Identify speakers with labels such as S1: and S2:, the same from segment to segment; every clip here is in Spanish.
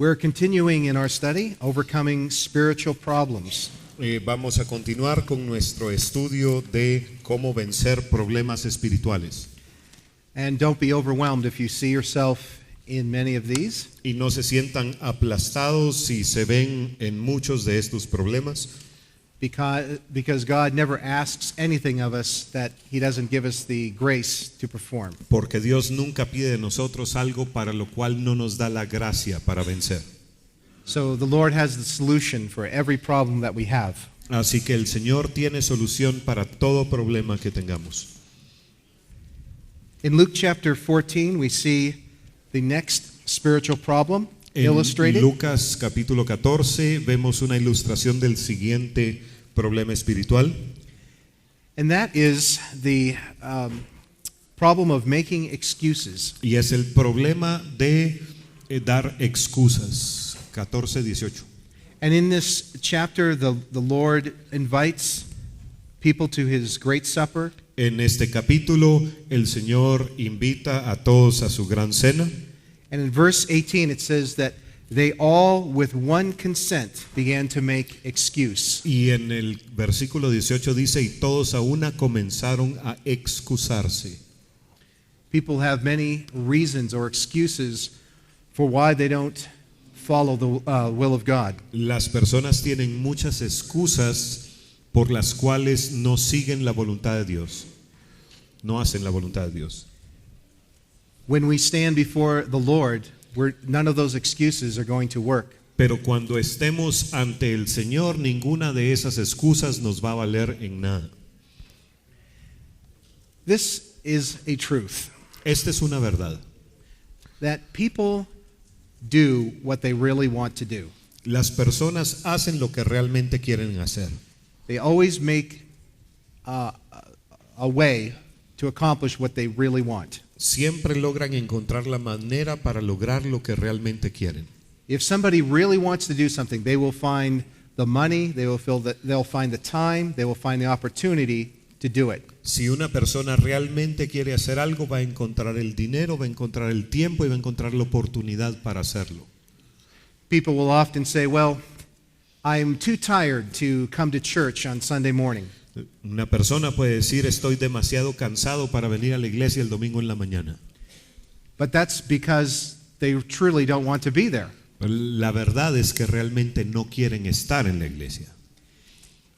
S1: We're continuing in our study, Overcoming Spiritual Problems.
S2: Vamos a continuar con nuestro estudio de cómo vencer problemas espirituales.
S1: And don't be overwhelmed if you see yourself in many of these.
S2: Y no se sientan aplastados si se ven en muchos de estos problemas.
S1: Because God never asks anything of us that He doesn't give us the grace to perform.
S2: Porque Dios nunca pide de nosotros algo para lo cual no nos da la gracia para vencer.
S1: So the Lord has the solution for every problem that we have.
S2: Así que el Señor tiene solución para todo problema que tengamos.
S1: In Luke chapter 14, we see the next spiritual problem illustrated.
S2: En Lucas capítulo 14 vemos una ilustración del siguiente problema espiritual.
S1: And that is the problem of making excuses.
S2: Y es el problema de dar excusas. 14:18.
S1: And in this chapter, the Lord invites people to His great supper.
S2: En este capítulo, el Señor invita a todos a su gran cena.
S1: And in verse 18, it says that they all, with one consent, began to make excuse.
S2: Y en el versículo 18 dice, y todos a una comenzaron a excusarse.
S1: People have many reasons or excuses for why they don't follow the will of God.
S2: Las personas tienen muchas excusas por las cuales no siguen la voluntad de Dios, no hacen la voluntad de Dios.
S1: When we stand before the Lord, none of those excuses are going to work.
S2: Pero cuando estemos ante el Señor, ninguna de esas excusas nos va a valer en nada.
S1: This is a truth.
S2: Esta es una verdad.
S1: That people do what they really want to do.
S2: Las personas hacen lo que realmente quieren hacer.
S1: They always make a way to accomplish what they really want.
S2: Siempre logran encontrar la manera para lograr lo que realmente quieren.
S1: If somebody really wants to do something, they will find the money, they'll find the time, they will find the opportunity to do it.
S2: Si una persona realmente quiere hacer algo, va a encontrar el dinero, va a encontrar el tiempo y va a encontrar la oportunidad para hacerlo.
S1: People will often say, well, I'm too tired to come to church on Sunday morning.
S2: Una persona puede decir, estoy demasiado cansado para venir a la iglesia el domingo en la mañana.
S1: But that's because they truly don't want to be there.
S2: La verdad es que realmente no quieren estar en la iglesia.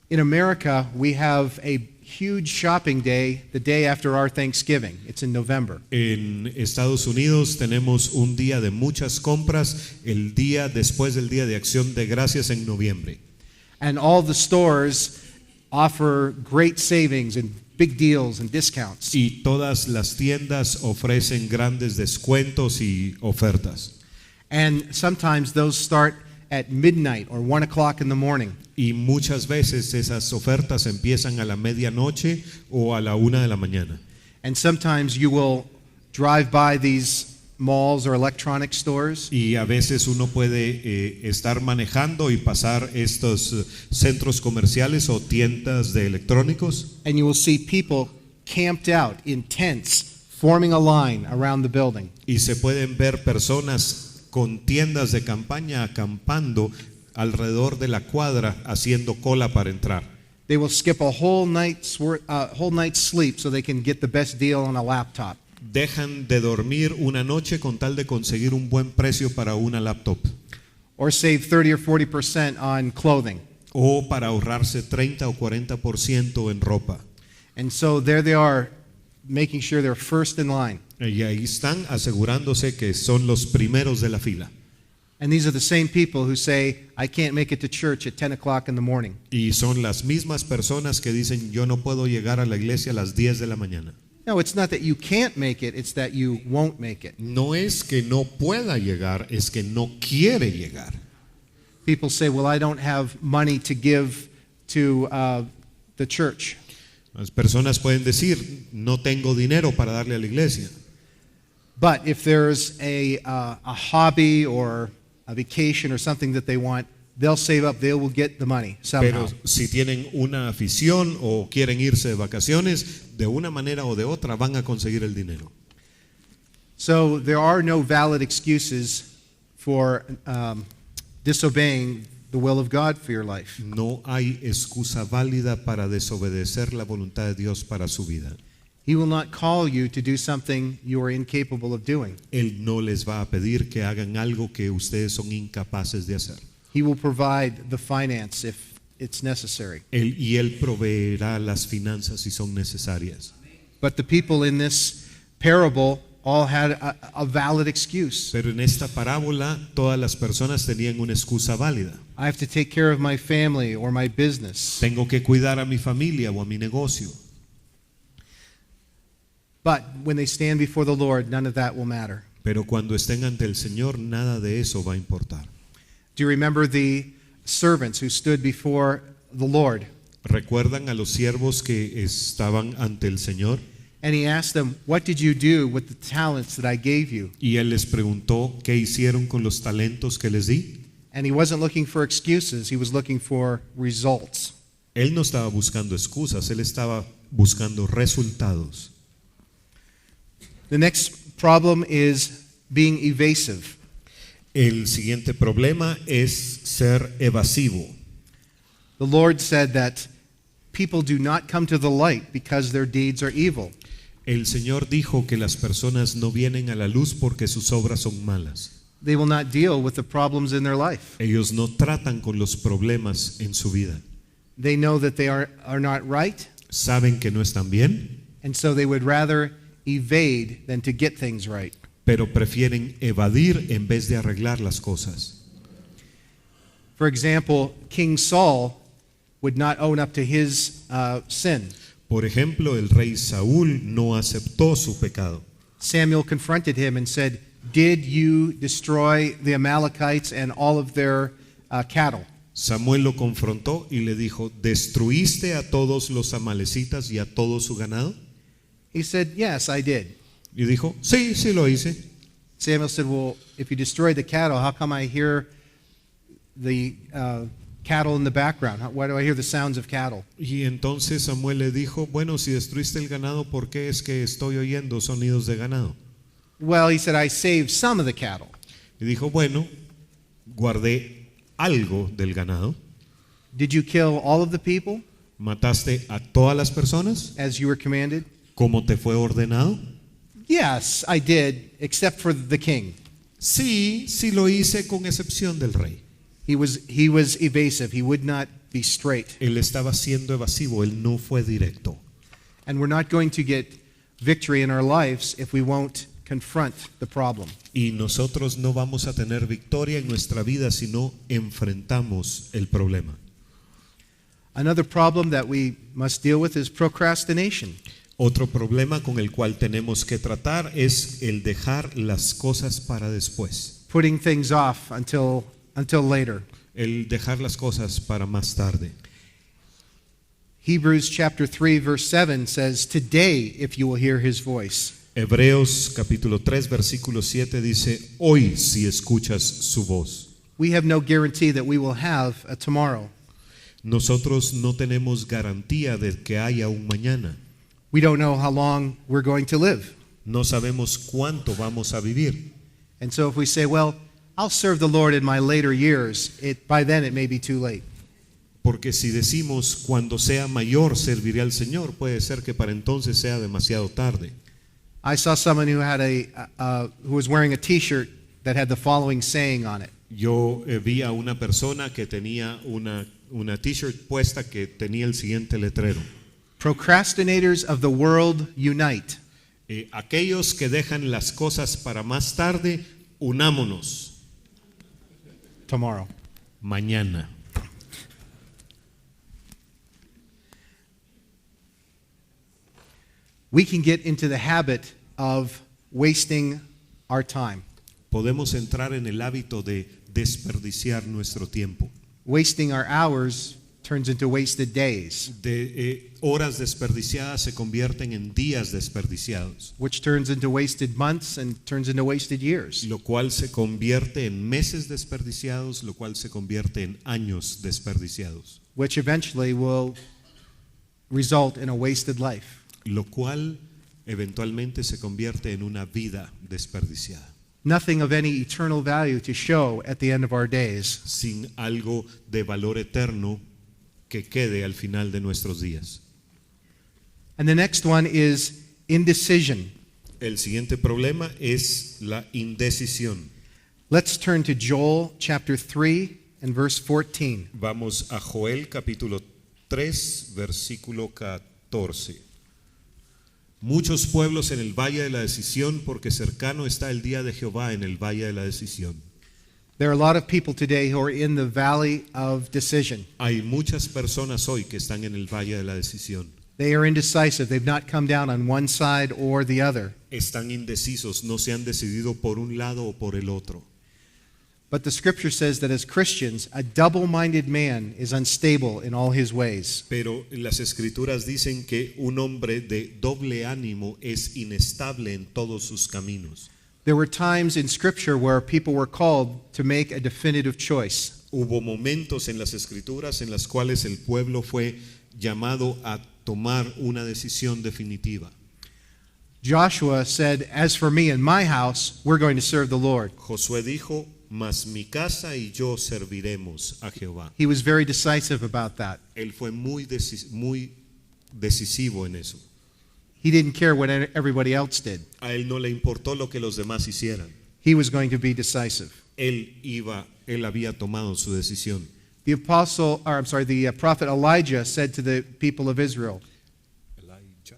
S1: In America, we have a huge shopping day the day after our Thanksgiving. It's in November.
S2: En Estados Unidos tenemos un día de muchas compras, el día después del Día de Acción de Gracias en noviembre.
S1: And all the stores offer great savings and big deals and discounts.
S2: Y todas las tiendas ofrecen grandes descuentos y ofertas.
S1: And sometimes those start at midnight or 1 o'clock in the morning.
S2: Y muchas veces esas ofertas empiezan a la medianoche o a la 1 de la mañana.
S1: And sometimes you will drive by these malls or electronic stores.
S2: Y a veces uno puede estar manejando y pasar estos centros comerciales o tiendas de electrónicos.
S1: And you will see people camped out in tents, forming a line around the building.
S2: Y se pueden ver personas con tiendas de campaña acampando alrededor de la cuadra haciendo cola para entrar.
S1: They will skip a whole night's sleep so they can get the best deal on a laptop.
S2: Dejan de dormir una noche con tal de conseguir un buen precio para una laptop.
S1: Or save 30 or 40% on clothing.
S2: O para ahorrarse 30 o 40% en ropa.
S1: And so there they are, making sure they're first in line.
S2: Y ahí están asegurándose que son los primeros de la fila.
S1: And these are the same people who say, I can't make it to church at 10 o'clock in the morning.
S2: Y son las mismas personas que dicen, yo no puedo llegar a la iglesia a las 10 de la mañana.
S1: No, it's not that you can't make it, it's that you won't make it.
S2: No es que no pueda llegar, es que no quiere llegar.
S1: People say, well, I don't have money to give to the church.
S2: Las personas pueden decir, no tengo dinero para darle a la iglesia.
S1: But if there's a hobby or a vacation or something that they want, they'll save up, they will get the money somehow.
S2: Pero si tienen una afición o quieren irse de vacaciones, de una manera o de otra van a conseguir el dinero.
S1: So there are no valid excuses for disobeying the will of God for your life.
S2: No hay excusa válida para desobedecer la voluntad de Dios para su vida.
S1: He will not call you to do something you are incapable of doing.
S2: Él no les va a pedir que hagan algo que ustedes son incapaces de hacer.
S1: He will provide the finance if it's necessary.
S2: Él proveerá las finanzas si son necesarias.
S1: But the people in this parable all had a valid excuse.
S2: Pero en esta parábola todas las personas tenían una excusa válida.
S1: I have to take care of my family or my business.
S2: Tengo que cuidar a mi familia o a mi negocio.
S1: But when they stand before the Lord, none of that will matter.
S2: Pero cuando estén ante el Señor, nada de eso va a importar.
S1: Do you remember the servants who stood before the Lord?
S2: ¿Recuerdan a los siervos que estaban ante el Señor?
S1: And he asked them, "What did you do with the talents that I gave you?"
S2: Y Él les preguntó qué hicieron con los talentos que les di.
S1: And he wasn't looking for excuses, he was looking for results.
S2: Él no estaba buscando excusas, Él estaba buscando resultados.
S1: The next problem is being evasive.
S2: El siguiente problema es ser evasivo.
S1: The Lord said that people do not come to the light because their deeds are evil.
S2: El Señor dijo que las personas no vienen a la luz porque sus obras son malas.
S1: They will not deal with the problems in their life.
S2: Ellos no tratan con los problemas en su vida.
S1: They know that they are not right,
S2: Saben que no están bien,
S1: and so they would rather evade than to get things right.
S2: pero prefieren evadir en vez de arreglar las cosas.
S1: For example, King Saul would not own up to his sin.
S2: Por ejemplo, el rey Saúl no aceptó su pecado.
S1: Samuel confronted him and said, "Did you destroy the Amalekites and all of their cattle?"
S2: Samuel lo confrontó y le dijo, ¿destruiste a todos los amalecitas y a todo su ganado?
S1: He said, "Yes, I did."
S2: Y dijo, sí, sí lo hice.
S1: Samuel said, "Well, if you destroyed the cattle, how come I hear the cattle in the background? Why do I hear the sounds of cattle?"
S2: Y entonces Samuel le dijo, bueno, si destruiste el ganado, ¿por qué es que estoy oyendo sonidos de ganado?
S1: Well, he said, "I saved some of the cattle."
S2: Y dijo, bueno, guardé algo del ganado.
S1: "Did you kill all of the people
S2: ¿Mataste a todas las personas
S1: as you were commanded?"
S2: como te fue ordenado?
S1: "Yes, I did, except for the king."
S2: Sí, sí lo hice con excepción del rey.
S1: He was evasive. He would not be straight.
S2: Él estaba siendo evasivo, él no fue directo.
S1: And we're not going to get victory in our lives if we won't confront the problem.
S2: Y nosotros no vamos a tener victoria en nuestra vida si no enfrentamos el problema.
S1: Another problem that we must deal with is procrastination.
S2: Otro problema con el cual tenemos que tratar es el dejar las cosas para después.
S1: Putting things off until later.
S2: El dejar las cosas para más tarde.
S1: Hebrews chapter 3 verse 7 says, "Today if you will hear his voice."
S2: Hebreos capítulo 3 versículo 7 dice, hoy si escuchas su voz.
S1: We have no guarantee that we will have a tomorrow.
S2: Nosotros no tenemos garantía de que haya un mañana.
S1: We don't know how long we're going to live.
S2: No sabemos cuánto vamos a vivir.
S1: And so if we say, "Well, I'll serve the Lord in my later years," by then it may be too late.
S2: Porque si decimos cuando sea mayor serviré al Señor, puede ser que para entonces sea demasiado tarde.
S1: I saw someone who had who was wearing a T-shirt that had the following saying on it:
S2: Yo vi a una persona que tenía una t-shirt puesta que tenía el siguiente letrero.
S1: "Procrastinators of the world unite."
S2: Aquellos que dejan las cosas para más tarde, unámonos.
S1: Tomorrow.
S2: Mañana.
S1: We can get into the habit of wasting our time.
S2: Podemos entrar en el hábito de desperdiciar nuestro tiempo.
S1: Wasting our hours turns into wasted days,
S2: Horas desperdiciadas se convierten en días desperdiciados,
S1: which turns into wasted months and turns into wasted years.
S2: lo cual se convierte en meses desperdiciados, lo cual se convierte en años desperdiciados,
S1: Which eventually will result in a wasted life.
S2: lo cual eventualmente se convierte en una vida desperdiciada.
S1: nothing of any eternal value to show at the end of our days.
S2: sin algo de valor eterno que quede al final de nuestros días.
S1: And the next one is indecision.
S2: El siguiente problema es la indecisión.
S1: Let's turn to Joel chapter 3 and verse 14.
S2: Vamos a Joel capítulo 3, versículo 14. Muchos pueblos en el valle de la decisión, porque cercano está el día de Jehová en el valle de la decisión.
S1: There are a lot of people today who are in the valley of decision.
S2: Hay muchas personas hoy que están en el valle de la decisión.
S1: They are indecisive. They've not come down on one side or the other.
S2: Están indecisos, no se han decidido por un lado o por el otro.
S1: But the scripture says that as Christians, a double-minded man is unstable in all his ways.
S2: Pero las escrituras dicen que un hombre de doble ánimo es inestable en todos sus caminos.
S1: There were times in scripture where people were called to make a definitive choice.
S2: Hubo momentos en las escrituras en las cuales el pueblo fue llamado a tomar una decisión definitiva.
S1: Joshua said, "As for me and my house, we're going to serve the Lord."
S2: Josué dijo, mas mi casa y yo serviremos a Jehová.
S1: He was very decisive about that.
S2: Él fue muy decisivo en eso.
S1: He didn't care what everybody else did.
S2: A él no le importó lo que los demás hicieran.
S1: He was going to be decisive.
S2: Él había tomado su decisión.
S1: The prophet Elijah said to the people of Israel,
S2: Elijah.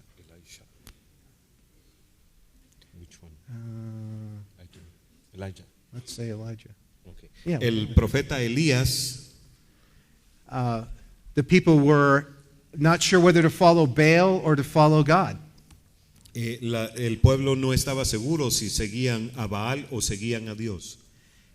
S2: Which one? Elijah.
S1: Let's say Elijah.
S2: Okay.
S1: Yeah.
S2: El profeta Elías,
S1: The people were not sure whether to follow Baal or to follow God.
S2: el pueblo no estaba seguro si seguían a Baal o seguían a Dios.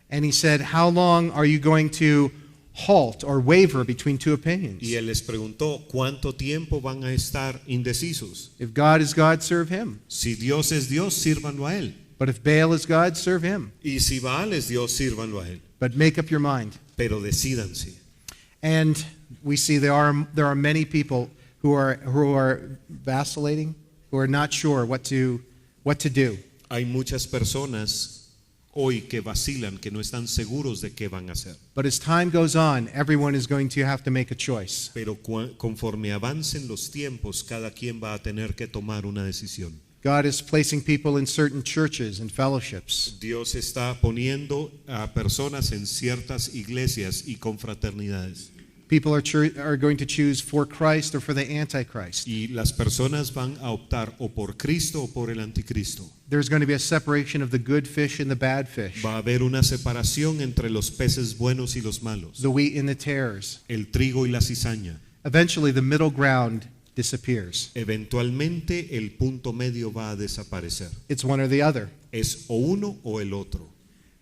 S1: And he said, "How long are you going to halt or waver between two opinions?
S2: Y él les preguntó, ¿cuánto tiempo van a estar indecisos?
S1: If God is God, serve him.
S2: Si Dios es Dios, sírvanlo a él.
S1: But if Baal is God, serve him.
S2: Y si Baal es Dios, sírvanlo a él.
S1: But make up your mind."
S2: Pero decídanse.
S1: And we see there are many people who are vacillating, who are not sure what to do.
S2: Hay muchas personas hoy que vacilan, que no están seguros de qué van a hacer.
S1: But as time goes on, everyone is going to have to make a choice.
S2: Pero conforme avancen los tiempos, cada quien va a tener que tomar una decisión.
S1: God is placing people in certain churches and fellowships.
S2: Dios está poniendo a personas en ciertas iglesias y confraternidades.
S1: People are going to choose for Christ or for the Antichrist.
S2: Y las personas van a optar o por Cristo o por el anticristo.
S1: There's going to be a separation of the good fish and the bad fish,
S2: Va a haber una separación entre los peces buenos y los malos,
S1: the wheat and the tares.
S2: el trigo y la cizaña.
S1: Eventually, the middle ground disappears.
S2: Eventualmente el punto medio va a desaparecer.
S1: It's one or the other.
S2: Es o uno o el otro.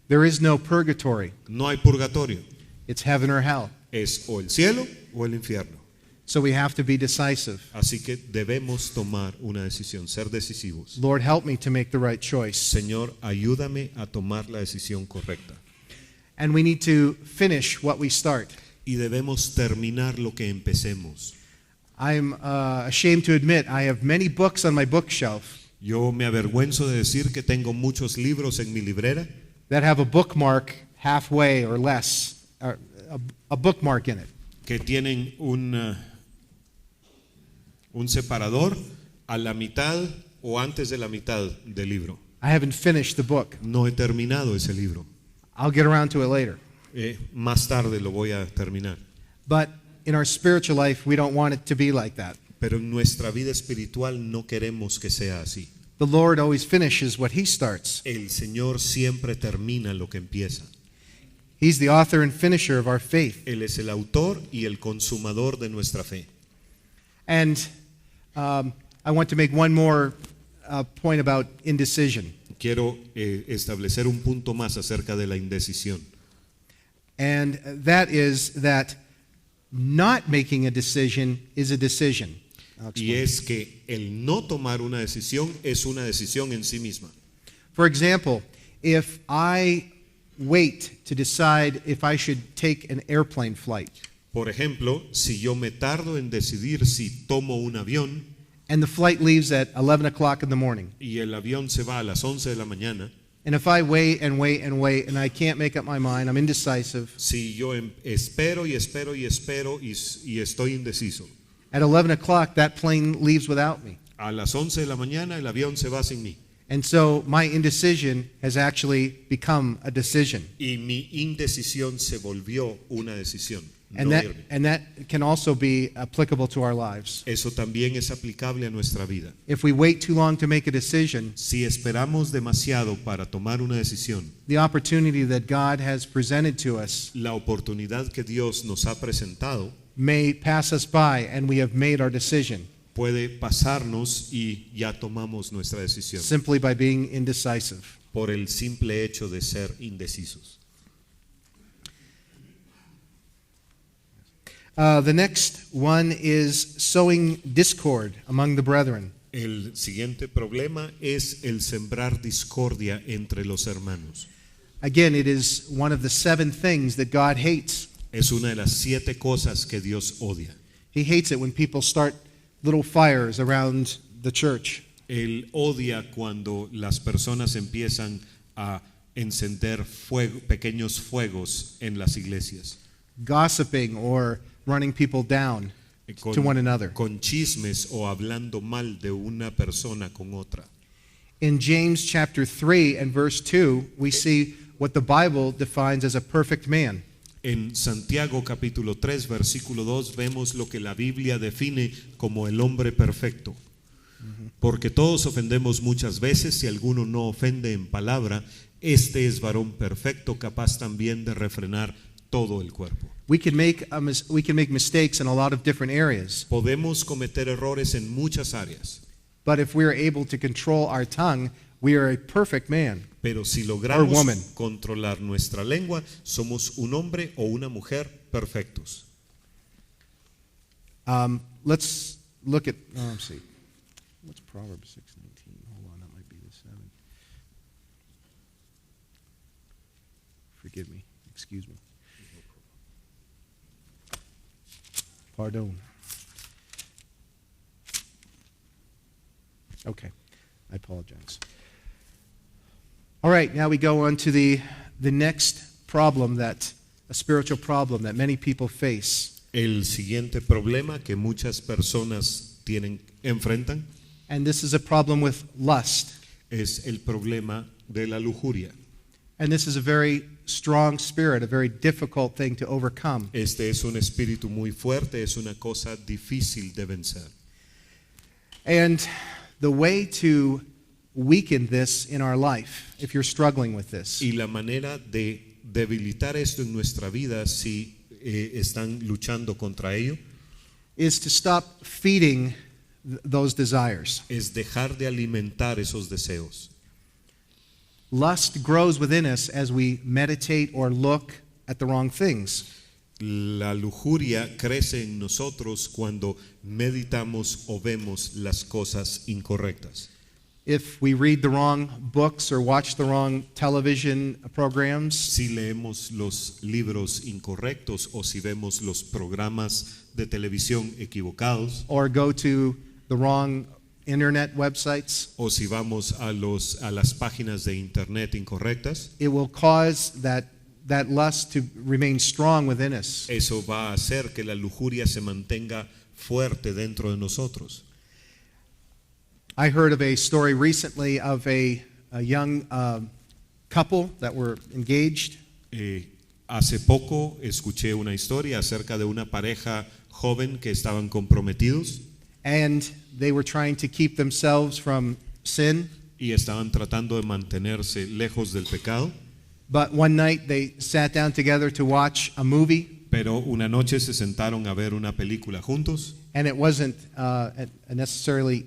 S1: There is no purgatory.
S2: No hay purgatorio.
S1: It's heaven or hell.
S2: Es o el cielo o el infierno.
S1: So we have to be decisive.
S2: Así que debemos tomar una decisión, ser decisivos.
S1: Lord, help me to make the right choice.
S2: Señor, ayúdame a tomar la decisión correcta.
S1: And we need to finish what we start.
S2: Y debemos terminar lo que empecemos.
S1: I'm ashamed to admit I have many books on my bookshelf
S2: Yo me avergüenzo de decir que tengo muchos libros en mi librera
S1: that have a bookmark halfway or less, or a bookmark in it.
S2: que tienen un separador a la mitad o antes de la mitad del libro.
S1: I haven't finished the book.
S2: No he terminado ese libro.
S1: I'll get around to it later.
S2: Más tarde lo voy a terminar.
S1: But in our spiritual life, we don't want it to be like that.
S2: Pero en nuestra vida espiritual no queremos que sea así.
S1: The Lord always finishes what He starts.
S2: El Señor siempre termina lo que empieza.
S1: He's the author and finisher of our faith.
S2: Él es el autor y el consumador de nuestra fe.
S1: And I want to make one more point about indecision.
S2: Quiero establecer un punto más acerca de la indecisión.
S1: And that is that not making a decision is a decision. I'll
S2: Y
S1: explain.
S2: es que el no tomar una decisión es una decisión en sí misma.
S1: For example, if I wait to decide if I should take an airplane flight,
S2: Por ejemplo, si yo me tardo en decidir si tomo un avión
S1: and the flight leaves at 11 o'clock in the morning,
S2: y el avión se va a las 11 de la mañana
S1: And if I wait and wait and wait and I can't make up my mind, I'm indecisive.
S2: Si yo espero y espero y espero y estoy indeciso,
S1: At 11 o'clock, that plane leaves without me.
S2: a las 11 de la mañana el avión se va sin mí.
S1: And so my indecision has actually become a decision.
S2: Y mi indecisión se volvió una decisión.
S1: And
S2: No
S1: that,
S2: irme.
S1: and that can also be applicable to our lives.
S2: Eso también es aplicable a nuestra vida.
S1: If we wait too long to make a decision,
S2: Si esperamos demasiado para tomar una decisión,
S1: the opportunity that God has presented to us
S2: la oportunidad que Dios nos ha presentado
S1: may pass us by and we have made our decision
S2: puede pasarnos y ya tomamos nuestra decisión
S1: simply by being indecisive.
S2: por el simple hecho de ser indecisos.
S1: The next one is sowing discord among the brethren.
S2: El siguiente problema es el sembrar discordia entre los hermanos.
S1: Again, it is one of the 7 things that God hates.
S2: Es una de las 7 cosas que Dios odia.
S1: He hates it when people start little fires around the church.
S2: Él odia cuando las personas empiezan a encender pequeños fuegos en las iglesias,
S1: Gossiping or running people down to one another.
S2: con chismes o hablando mal de una persona con otra.
S1: In James chapter 3 and verse 2, we see what the Bible defines as a perfect man.
S2: En Santiago capítulo 3 versículo 2 vemos lo que la Biblia define como el hombre perfecto. Porque todos ofendemos muchas veces, si alguno no ofende en palabra, este es varón perfecto, capaz también de refrenar todo el cuerpo.
S1: We can make mistakes in a lot of different areas,
S2: Podemos cometer errores en muchas áreas,
S1: but if we are able to control our tongue, we are a perfect man.
S2: pero si
S1: Or
S2: logramos
S1: woman.
S2: controlar nuestra lengua, somos un hombre o una mujer perfectos.
S1: Let's look at, let's see. What's Proverbs 6:19? Hold on, that might be the 7. Forgive me. Excuse me. Pardon. Okay, I apologize. All right, now we go on to the next problem a spiritual problem that many people face.
S2: El siguiente problema que muchas personas enfrentan
S1: And this is a problem with lust.
S2: es el problema de la lujuria.
S1: And this is a very strong spirit, a very difficult thing to overcome.
S2: Este es un espíritu muy fuerte, es una cosa difícil de vencer.
S1: And the way to weaken this in our life, if you're struggling with this,
S2: Y la manera de debilitar esto en nuestra vida si están luchando contra ello
S1: is to stop feeding those desires.
S2: es dejar de alimentar esos deseos.
S1: Lust grows within us as we meditate or look at the wrong things.
S2: La lujuria crece en nosotros cuando meditamos o vemos las cosas incorrectas.
S1: If we read the wrong books or watch the wrong television programs,
S2: Si leemos los libros incorrectos o si vemos los programas de televisión equivocados
S1: or go to the wrong internet websites,
S2: o si vamos a las páginas de internet incorrectas,
S1: it will cause that lust to remain strong within us.
S2: eso va a hacer que la lujuria se mantenga fuerte dentro de nosotros.
S1: I heard of a story recently of a young couple that were engaged,
S2: Hace poco escuché una historia acerca de una pareja joven que estaban comprometidos
S1: and they were trying to keep themselves from sin.
S2: y estaban tratando de mantenerse lejos del pecado,
S1: But one night they sat down together to watch a movie,
S2: pero una noche se sentaron a ver una película juntos.
S1: and it wasn't a necessarily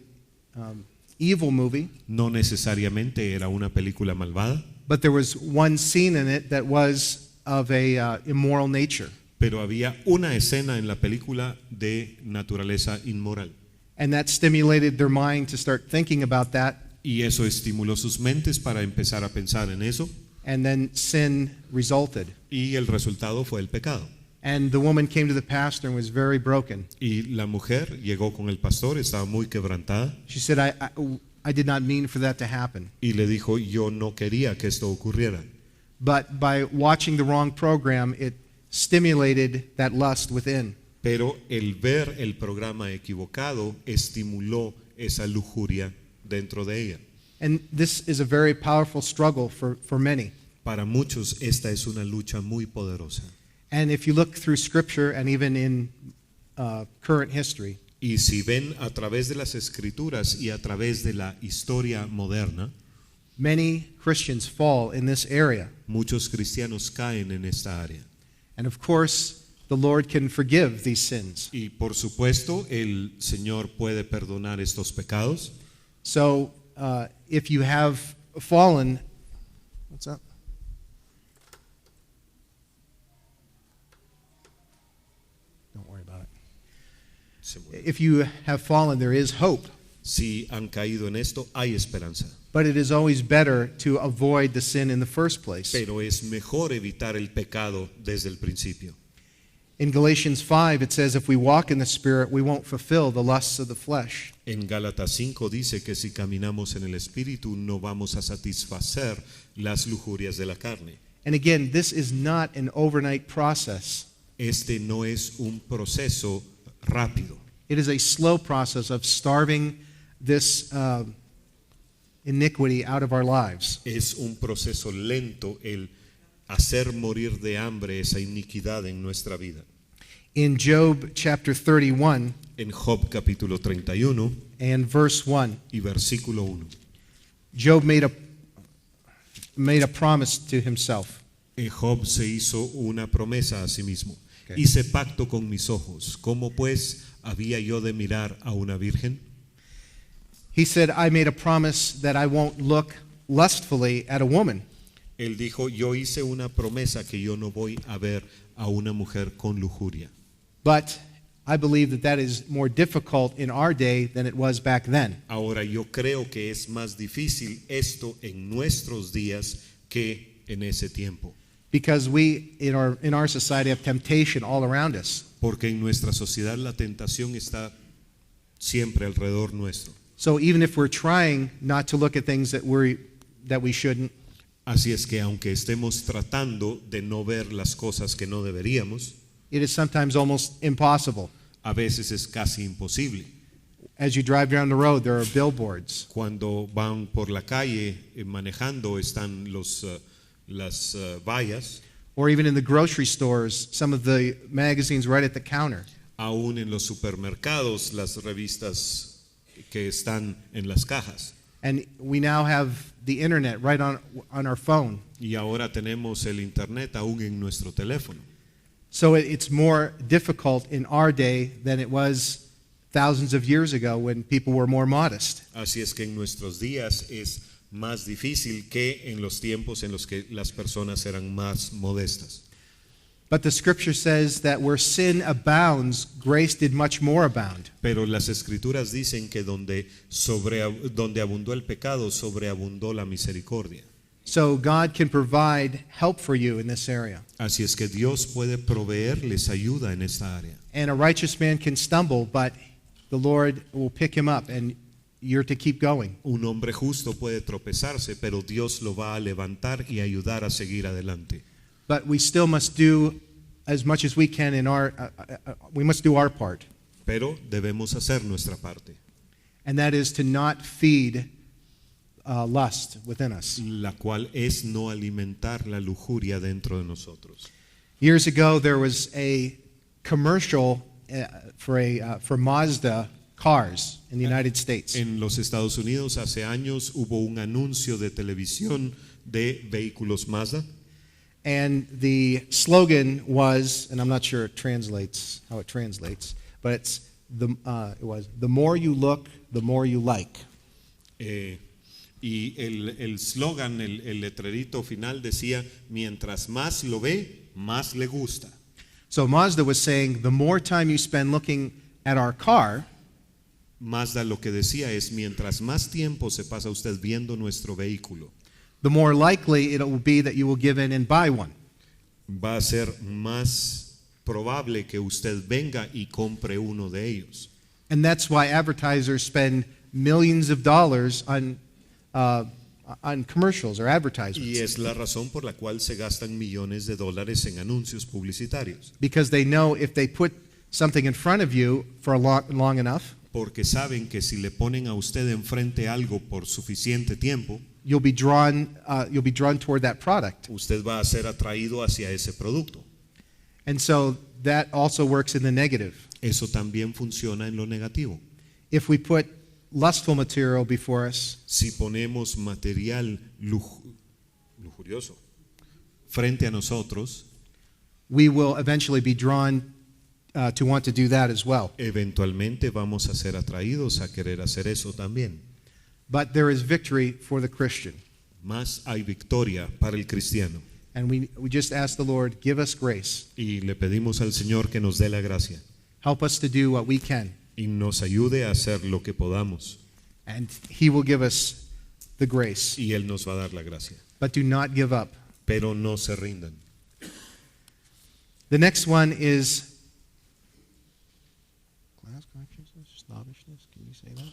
S1: evil movie,
S2: No necesariamente era una película malvada,
S1: but there was one scene in it that was of a immoral nature.
S2: pero había una escena en la película de naturaleza inmoral.
S1: And that stimulated their mind to start thinking about that,
S2: Y eso estimuló sus mentes para empezar a pensar en eso,
S1: and then sin resulted.
S2: y el resultado fue el pecado.
S1: And the woman came to the pastor and was very broken.
S2: Y la mujer llegó con el pastor, estaba muy quebrantada.
S1: She said, I did not mean for that to happen.
S2: Y le dijo, yo no quería que esto ocurriera.
S1: But by watching the wrong program, it stimulated that lust within.
S2: Pero el ver el programa equivocado estimuló esa lujuria dentro de ella.
S1: And this is a very powerful struggle for many.
S2: Para muchos esta es una lucha muy poderosa.
S1: And if you look through Scripture and even in current history,
S2: Y si ven a través de las escrituras y a través de la historia moderna,
S1: many Christians fall in this area.
S2: muchos cristianos caen en esta área.
S1: And of course, the Lord can forgive these sins.
S2: Y por supuesto, el Señor puede perdonar estos pecados.
S1: So if you have fallen, what's up? Don't worry about it. If you have fallen, there is hope.
S2: Si han caído en esto, hay esperanza.
S1: But it is always better to avoid the sin in the first place.
S2: Pero es mejor evitar el pecado desde el principio.
S1: In Galatians 5, it says, if we walk in the Spirit, we won't fulfill the lusts of the flesh.
S2: En Gálatas 5 dice que si caminamos en el Espíritu no vamos a satisfacer las lujurias de la carne.
S1: And again, this is not an overnight process.
S2: Este no es un proceso rápido.
S1: It is a slow process of starving this iniquity out of our lives.
S2: Es un proceso lento el hacer morir de hambre esa iniquidad en nuestra vida.
S1: In Job chapter 31
S2: En Job capítulo 31
S1: and verse 1,
S2: y versículo 1.
S1: Job made a promise to himself.
S2: Job se hizo una promesa a sí mismo.
S1: Okay.
S2: Hice pacto con mis ojos. ¿Cómo pues había yo de mirar a una virgen?
S1: He said, I made a promise that I won't look lustfully at a woman.
S2: Él dijo, yo hice una promesa que yo no voy a ver a una mujer con lujuria.
S1: But I believe that that is more difficult in our day than it was back then.
S2: Ahora yo creo que es más difícil esto en nuestros días que en ese tiempo.
S1: Because we, in our society, have temptation all around us.
S2: Porque en nuestra sociedad la tentación está siempre alrededor nuestro.
S1: So even if we're trying not to look at things that we shouldn't,
S2: Así es que aunque estemos tratando de no ver las cosas que no deberíamos,
S1: it is sometimes almost impossible.
S2: a veces es casi imposible.
S1: As you drive down the road, there are billboards.
S2: Cuando van por la calle manejando están las vallas,
S1: Or even in the grocery stores, some of the magazines right at the counter.
S2: aún en los supermercados, las revistas que están en las cajas.
S1: And we now have the internet right on our phone.
S2: Y ahora tenemos el internet aún en nuestro teléfono.
S1: So it's more difficult in our day than it was thousands of years ago when people were more modest.
S2: Así es que en nuestros días es más difícil que en los tiempos en los que las personas eran más modestas.
S1: But the scripture says that where sin abounds, grace did much more abound.
S2: Pero las escrituras dicen que donde abundó el pecado, sobreabundó la misericordia.
S1: So God can provide help for you in this area.
S2: Así es que Dios puede proveerles ayuda en esta área.
S1: And a righteous man can stumble, but the Lord will pick him up, and you're to keep going.
S2: Un hombre justo puede tropezarse, pero Dios lo va a levantar y ayudar a seguir adelante.
S1: But we still must do as much as we can we must do our part.
S2: Pero debemos hacer nuestra parte,
S1: And that is to not feed lust within us.
S2: la cual es no alimentar la lujuria dentro de nosotros.
S1: Years ago, there was a commercial for Mazda cars in the United States.
S2: En los Estados Unidos hace años hubo un anuncio de televisión de vehículos Mazda.
S1: And the slogan was, and I'm not sure how it translates, but it was, the more you look, the more you like.
S2: Y el slogan, el letrerito final decía, mientras más lo ve, más le gusta.
S1: So Mazda was saying, the more time you spend looking at our car,
S2: Mazda lo que decía es, mientras más tiempo se pasa usted viendo nuestro vehículo,
S1: the more likely it will be that you will give in and buy one.
S2: va a ser más probable que usted venga y compre uno de ellos.
S1: And that's why advertisers spend millions of dollars on commercials or advertisements.
S2: Y es la razón por la cual se gastan millones de dólares en anuncios publicitarios.
S1: Because they know if they put something in front of you for long enough,
S2: Porque saben que si le ponen a usted enfrente algo por suficiente tiempo,
S1: you'll be drawn toward that product.
S2: usted va a ser atraído hacia ese producto.
S1: And so that also works in the negative.
S2: Eso también funciona en lo negativo.
S1: If we put lustful material before us,
S2: Si ponemos material lujurioso frente a nosotros,
S1: we will eventually be drawn to want to do that as well.
S2: eventualmente vamos a ser atraídos a querer hacer eso también.
S1: But there is victory for the Christian.
S2: Más hay victoria para el cristiano.
S1: And we just ask the Lord, give us grace.
S2: Y le pedimos al Señor que nos dé la gracia
S1: Help us to do what we can.
S2: y nos ayude a hacer lo que podamos.
S1: And He will give us the grace.
S2: Y Él nos va a dar la gracia.
S1: But do not give up.
S2: Pero no se rindan.
S1: The next one is class consciousness, snobbishness. Can you say that?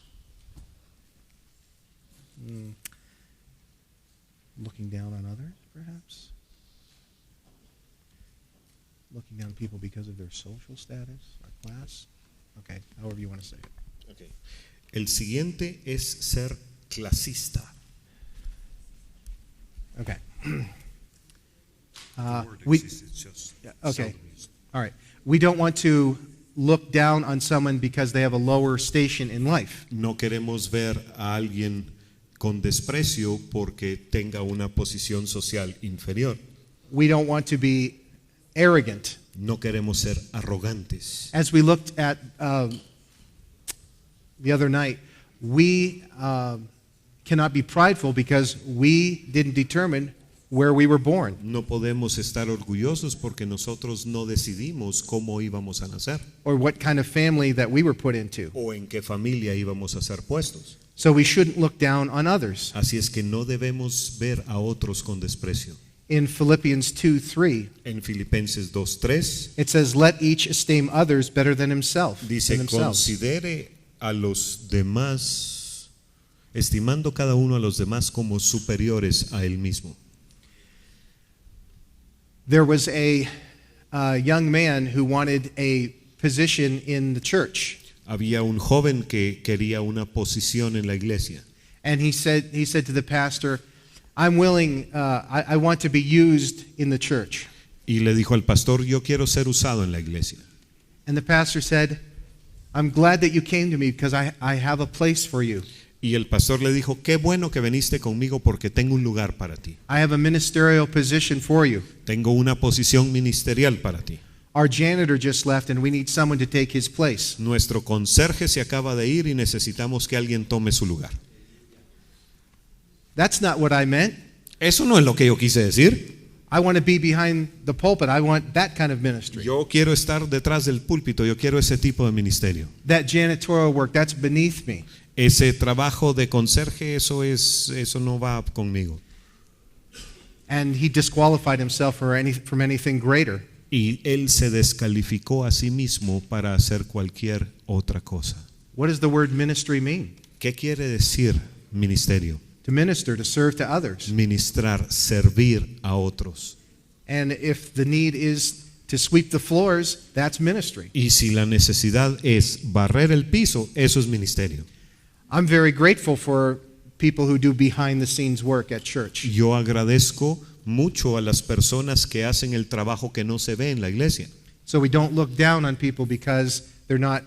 S1: Looking down on others, perhaps? Looking down on people because of their social status or class? Okay, however you want to say it.
S2: Okay. El siguiente es ser clasista.
S1: Okay.
S2: The word
S1: we,
S2: exists, it's just
S1: okay.
S2: seldom used.
S1: All right. We don't want to look down on someone because they have a lower station in life.
S2: No queremos ver a alguien con desprecio porque tenga una posición social inferior.
S1: We don't want to be arrogant.
S2: No queremos ser arrogantes.
S1: As we looked at the other night, we cannot be prideful because we didn't determine where we were born.
S2: No podemos estar orgullosos porque nosotros no decidimos cómo íbamos a nacer
S1: Or what kind of family that we were put into.
S2: o en qué familia íbamos a ser puestos.
S1: So we shouldn't look down on others.
S2: Así es que no debemos ver a otros con desprecio.
S1: In Philippians 2:3,
S2: En Filipenses 2:3
S1: it says, "Let each esteem others better than himself."
S2: dice,
S1: than themselves.
S2: considere a los demás, estimando cada uno a los demás como superiores a él mismo.
S1: There was a young man who wanted a position in the church.
S2: Había un joven que quería una posición en la iglesia.
S1: And he said to the pastor, "I'm willing, I want to be used in the church."
S2: Y le dijo al pastor, yo quiero ser usado en la iglesia.
S1: And the pastor said, "I'm glad that you came to me because I have a place for you.
S2: Y el pastor le dijo, qué bueno que viniste conmigo porque tengo un lugar para ti.
S1: I have a ministerial position for you.
S2: Tengo una posición ministerial para ti.
S1: Our janitor just left and we need someone to take his place."
S2: Nuestro conserje se acaba de ir y necesitamos que alguien tome su lugar.
S1: That's not what I meant.
S2: Eso no es lo que yo quise decir.
S1: I want to be behind the pulpit. I want that kind of ministry.
S2: Yo quiero estar detrás del púlpito, yo quiero ese tipo de ministerio.
S1: That janitorial work, that's beneath me.
S2: Ese trabajo de conserje, eso no va conmigo.
S1: And he disqualified himself from anything greater.
S2: Y él se descalificó a sí mismo para hacer cualquier otra cosa.
S1: What does the word ministry mean?
S2: ¿Qué quiere decir ministerio?
S1: To minister, to serve to others.
S2: Ministrar, servir a otros.
S1: And if the need is to sweep the floors, that's ministry.
S2: Y si la necesidad es barrer el piso, eso es ministerio.
S1: I'm very grateful for people who do behind the scenes work at church.
S2: Yo agradezco mucho a las personas que hacen el trabajo que no se ve en la iglesia.
S1: So we don't look down on people because they're not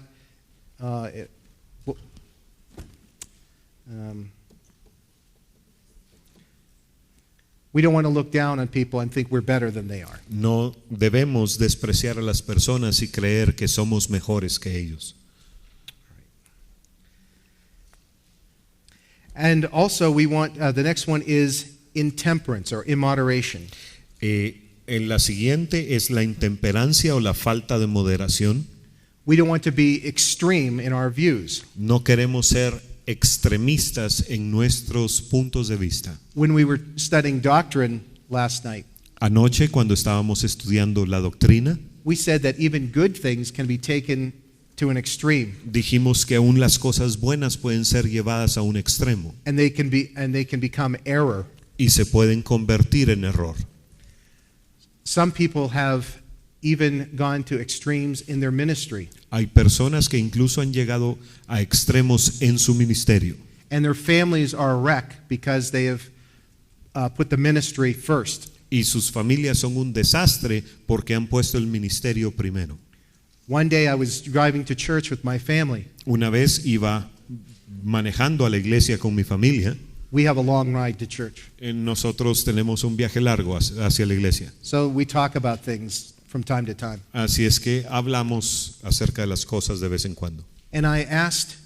S1: we don't want to look down on people and think we're better than they are.
S2: No debemos despreciar a las personas y creer que somos mejores que ellos.
S1: And also we want, the next one is intemperance or immoderation.
S2: En la siguiente es la intemperancia o la falta de moderación.
S1: We don't want to be extreme in our views.
S2: No queremos ser extremistas en nuestros puntos de vista.
S1: When we were studying doctrine last night,
S2: Anoche, cuando estábamos estudiando la doctrina,
S1: we said that even good things can be taken to an extreme,
S2: Dijimos que aún las cosas buenas pueden ser llevadas a un extremo
S1: and they can become error.
S2: y se pueden convertir en error.
S1: Some people have even gone to extremes in their ministry,
S2: Hay personas que incluso han llegado a extremos en su ministerio
S1: and their families are a wreck because they have put the ministry first.
S2: y sus familias son un desastre porque han puesto el ministerio primero.
S1: One day I was driving to church with my family.
S2: Una vez iba manejando a la iglesia con mi familia.
S1: We have a long ride to church,
S2: Nosotros tenemos un viaje largo hacia la iglesia.
S1: so we talk about things from time to time.
S2: Así es que hablamos acerca de las cosas de vez en cuando.
S1: And I asked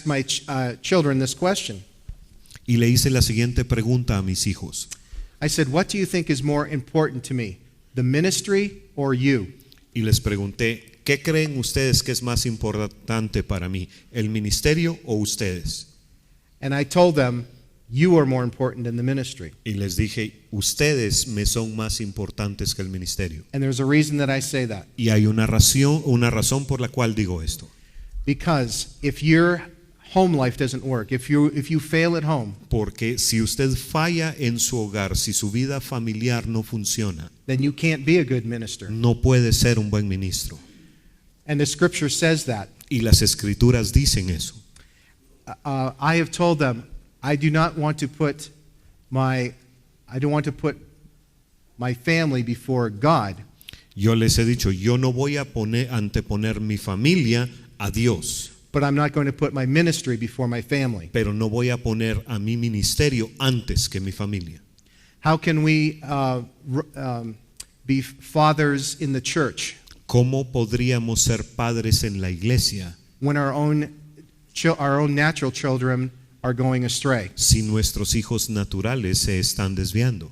S1: my children this question.
S2: Y le hice la siguiente pregunta a mis hijos.
S1: I said, "What do you think is more important to me, the ministry or you?"
S2: Y les pregunté, ¿qué creen ustedes que es más importante para mí, el ministerio o ustedes?
S1: And I told them, "You are more important than the ministry."
S2: Y les dije, ustedes me son más importantes que el ministerio.
S1: And there's a reason that I say that.
S2: Y hay una razón por la cual digo esto.
S1: Because if your home life doesn't work, if you fail at home,
S2: Porque si usted falla en su hogar, si su vida familiar no funciona,
S1: then you can't be a good minister.
S2: no puede ser un buen ministro.
S1: And the scripture says that.
S2: Y las escrituras dicen eso.
S1: I have told them, I don't want to put my family before God.
S2: Yo les he dicho, yo no voy a anteponer mi familia a Dios,
S1: But I'm not going to put my ministry before my family.
S2: pero no voy a poner a mi ministerio antes que mi familia.
S1: How can we be fathers in the church
S2: ¿Cómo podríamos ser padres en la iglesia
S1: when our own natural children are going astray?
S2: si nuestros hijos naturales se están desviando?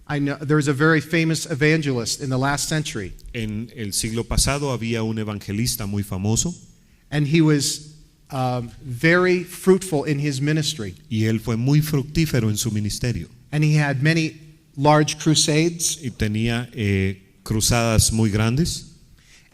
S1: I know there's a very famous evangelist in the last century,
S2: En el siglo pasado había un evangelista muy famoso
S1: and he was very fruitful in his ministry.
S2: y él fue muy fructífero en su ministerio
S1: And he had many large crusades,
S2: y tenía cruzadas muy grandes.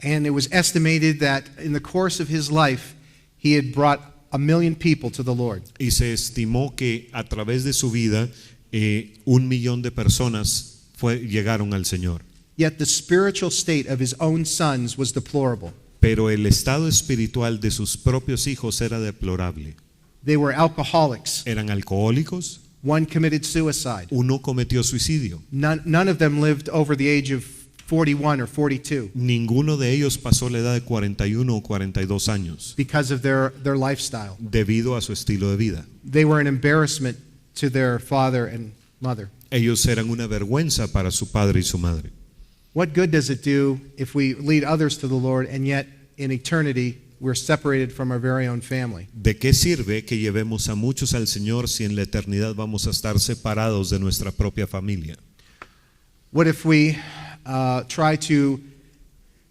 S1: and it was estimated that in the course of his life, he had brought 1 million people to the Lord.
S2: Y se estimó que a través de su vida 1,000,000 de personas llegaron al Señor.
S1: Yet the spiritual state of his own sons was deplorable.
S2: Pero el estado espiritual de sus propios hijos era deplorable.
S1: They were alcoholics.
S2: Eran alcohólicos,
S1: One committed suicide.
S2: uno cometió suicidio.
S1: None of them lived over the age of 41 or 42
S2: Ninguno de ellos pasó la edad de 41 o 42 años
S1: because of their lifestyle.
S2: debido a su estilo de vida.
S1: They were an embarrassment to their father and mother.
S2: Ellos eran una vergüenza para su padre y su madre.
S1: What good does it do if we lead others to the Lord and yet in eternity we're separated from our very own family?
S2: ¿De qué sirve que llevemos a muchos al Señor si en la eternidad vamos a estar separados de nuestra propia familia?
S1: What if we try to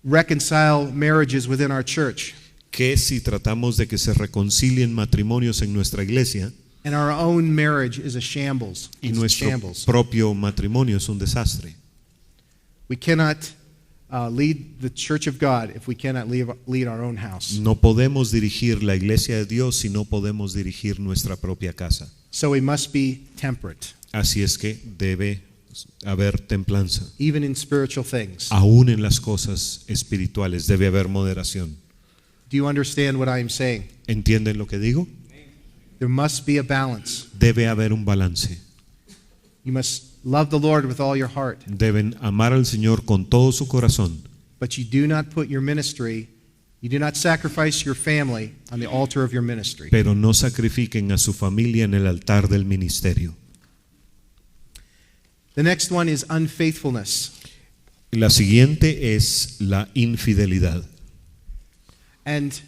S1: reconcile marriages within our church
S2: ¿Qué si tratamos de que se reconcilien matrimonios en nuestra iglesia
S1: and our own marriage is a shambles?
S2: y
S1: It's a
S2: nuestro
S1: shambles.
S2: propio matrimonio es un desastre?
S1: We cannot lead the church of God if we cannot lead our own house.
S2: No podemos dirigir la iglesia de Dios si no podemos dirigir nuestra propia casa.
S1: So we must be temperate,
S2: Así es que debe haber templanza.
S1: even in spiritual things.
S2: Aún en las cosas espirituales debe haber moderación.
S1: Do you understand what I am saying?
S2: ¿Entienden lo que digo?
S1: There must be a balance.
S2: Debe haber un balance.
S1: You must love the Lord with all your heart,
S2: Deben amar al Señor con todo su corazón,
S1: but you do not put your ministry, you do not sacrifice your family on the altar of your ministry.
S2: pero no sacrifiquen a su familia en el altar del ministerio.
S1: The next one is unfaithfulness.
S2: La siguiente es la infidelidad.
S1: And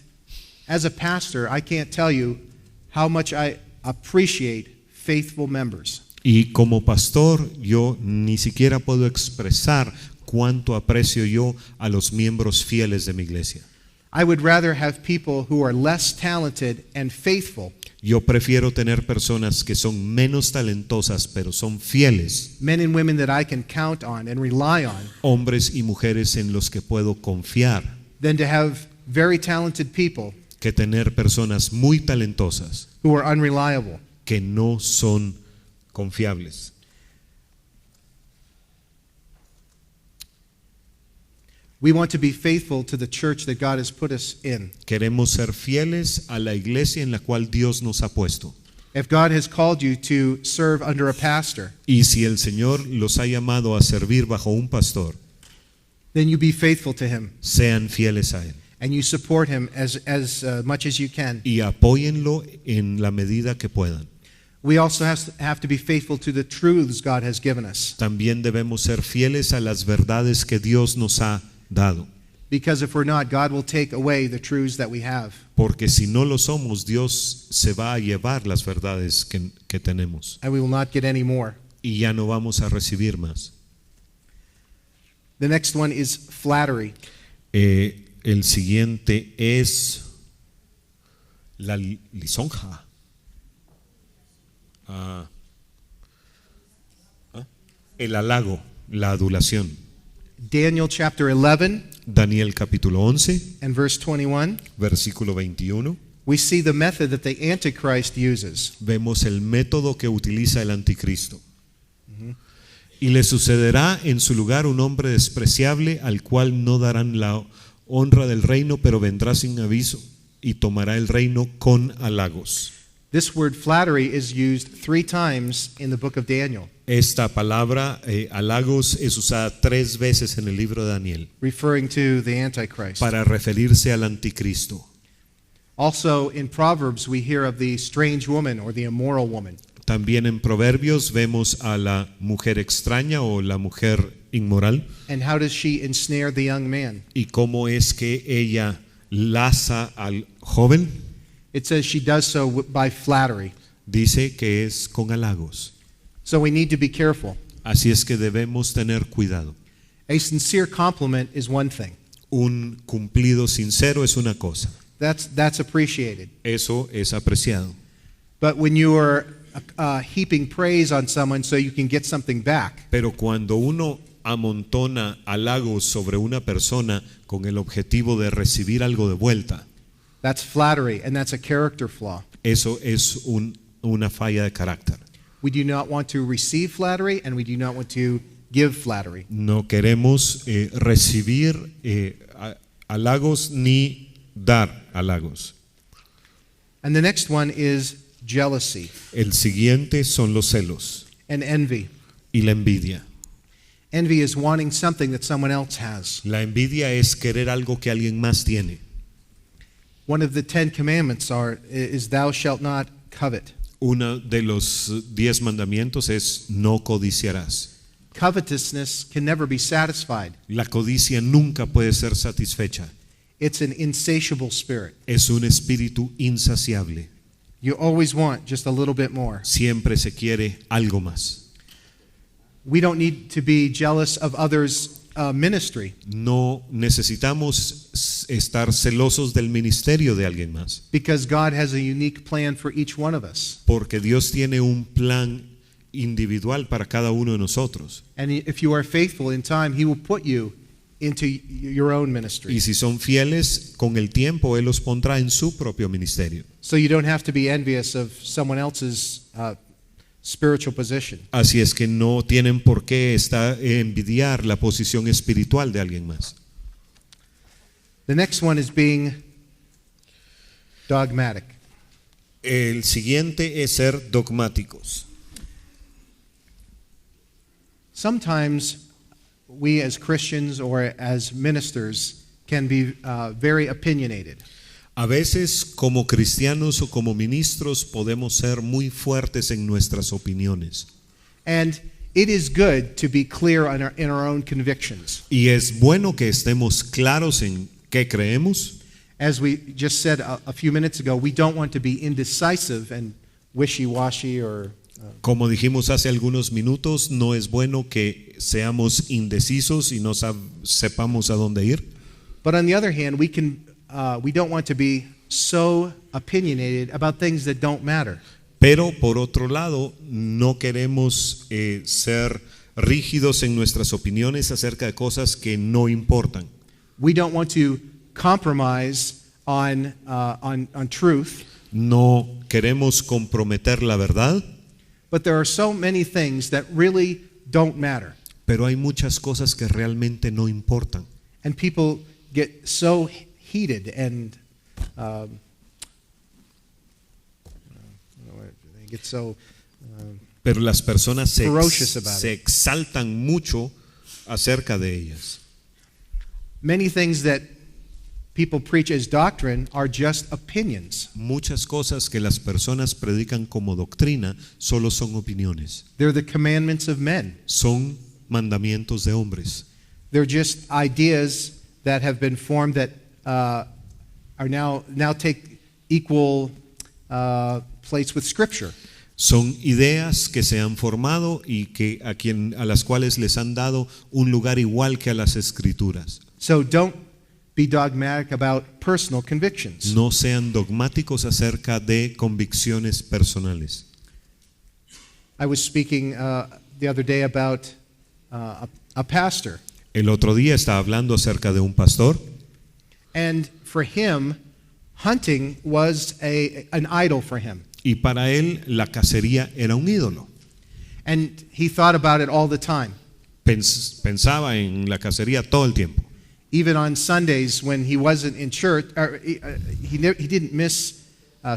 S1: as a pastor, I can't tell you how much I appreciate faithful members.
S2: Y como pastor, yo ni siquiera puedo expresar cuánto aprecio yo a los miembros fieles de mi iglesia.
S1: I would rather have people who are less talented and faithful,
S2: Yo prefiero tener personas que son menos talentosas, pero son fieles,
S1: men and women that I can count on and rely on,
S2: hombres y mujeres en los que puedo confiar,
S1: than to have very talented people
S2: que tener personas muy talentosas
S1: who are unreliable.
S2: que no son confiables.
S1: We want to be faithful to the church that God has put us in.
S2: Queremos ser fieles a la iglesia en la cual Dios nos ha puesto.
S1: If God has called you to serve under a pastor,
S2: Y si el Señor los ha llamado a servir bajo un pastor,
S1: then you be faithful to him
S2: sean fieles a él
S1: and you support him as much as you can.
S2: y apóyenlo en la medida que puedan.
S1: We also have to be faithful to the truths God has given us.
S2: También debemos ser fieles a las verdades que Dios nos ha dado,
S1: Because if we're not, God will take away the truths that we have.
S2: porque si no lo somos, Dios se va a llevar las verdades que tenemos
S1: And we will not get any more.
S2: y ya no vamos a recibir más.
S1: The next one is flattery.
S2: El siguiente es la lisonja. El halago, la adulación.
S1: Daniel chapter 11
S2: Daniel capítulo 11,
S1: and verse 21.
S2: versículo 21.
S1: We see the method that the Antichrist uses.
S2: Vemos el método que utiliza el anticristo. Y le sucederá en su lugar un hombre despreciable al cual no darán la honra del reino, pero vendrá sin aviso y tomará el reino con halagos.
S1: This word flattery is used 3 times in the book of Daniel,
S2: Esta palabra halagos es usada 3 veces en el libro de Daniel
S1: referring to the Antichrist.
S2: para referirse al anticristo.
S1: Also in Proverbs we hear of the strange woman or the immoral woman.
S2: También en Proverbios vemos a la mujer extraña o la mujer inmoral
S1: And how does she ensnare the young man?
S2: y cómo es que ella laza al joven.
S1: It says she does so by flattery.
S2: Dice que es con halagos.
S1: So we need to be careful.
S2: Así es que debemos tener cuidado.
S1: A sincere compliment is one thing.
S2: Un cumplido sincero es una cosa.
S1: That's appreciated.
S2: Eso es apreciado.
S1: But when you are heaping praise on someone so you can get something back,
S2: Pero cuando uno amontona halagos sobre una persona con el objetivo de recibir algo de vuelta,
S1: that's flattery, and that's a character flaw.
S2: eso es una falla de carácter.
S1: We do not want to receive flattery, and we do not want to give flattery.
S2: No queremos recibir halagos ni dar halagos.
S1: And the next one is jealousy
S2: El siguiente son los celos
S1: and envy.
S2: y la envidia.
S1: Envy is wanting something that someone else has.
S2: La envidia es querer algo que alguien más tiene.
S1: One of the 10 commandments is thou shalt not covet.
S2: Uno de los 10 mandamientos es no codiciarás.
S1: Covetousness can never be satisfied.
S2: La codicia nunca puede ser satisfecha.
S1: It's an insatiable spirit.
S2: Es un espíritu insaciable.
S1: You always want just a little bit more.
S2: Siempre se quiere algo más.
S1: We don't need to be jealous of others' ministry,
S2: No necesitamos estar celosos del ministerio de alguien más,
S1: because God has a unique plan for each one of us.
S2: porque Dios tiene un plan individual para cada uno de nosotros.
S1: And if you are faithful in time, He will put you into your own ministry.
S2: Y si son fieles, con el tiempo Él los pondrá en su propio ministerio.
S1: So you don't have to be envious of someone else's spiritual position.
S2: Así es que no tienen por qué envidiar la posición espiritual de alguien más.
S1: The next one is being dogmatic.
S2: El siguiente es ser dogmáticos.
S1: Sometimes we as Christians or as ministers can be very opinionated.
S2: A veces, como cristianos o como ministros, podemos ser muy fuertes en nuestras opiniones.
S1: And it is good to be clear in our own convictions.
S2: Y es bueno que estemos claros en qué creemos.
S1: As we just said a few minutes ago, we don't want to be indecisive and wishy-washy or
S2: Como dijimos hace algunos minutos, no es bueno que seamos indecisos y no sepamos a dónde ir.
S1: but on the other hand, we don't want to be so opinionated about things that don't matter.
S2: Pero por otro lado, no queremos ser rígidos en nuestras opiniones acerca de cosas que no importan.
S1: We don't want to compromise on truth,
S2: no queremos comprometer la verdad,
S1: but there are so many things that really don't matter.
S2: pero hay muchas cosas que realmente no importan.
S1: And people get so heated and they get so
S2: Pero las personas
S1: Ferocious about
S2: se exaltan mucho acerca de ellas.
S1: many things that people preach as doctrine are just opinions.
S2: Muchas cosas que las personas predican como doctrina solo son opiniones,
S1: They're the commandments of men.
S2: son mandamientos de hombres.
S1: They're just ideas that have been formed that are now take equal place with Scripture.
S2: Son ideas que se han formado y que a las cuales les han dado un lugar igual que a las escrituras.
S1: So don't be dogmatic about personal convictions.
S2: No sean dogmáticos acerca de convicciones personales.
S1: I was speaking the other day about a pastor,
S2: El otro día estaba hablando acerca de un pastor
S1: and for him, hunting was an idol for him.
S2: y para él la cacería era un ídolo.
S1: And he thought about it all the time.
S2: Pensaba en la cacería todo el tiempo.
S1: Even on Sundays when he wasn't in church, he didn't miss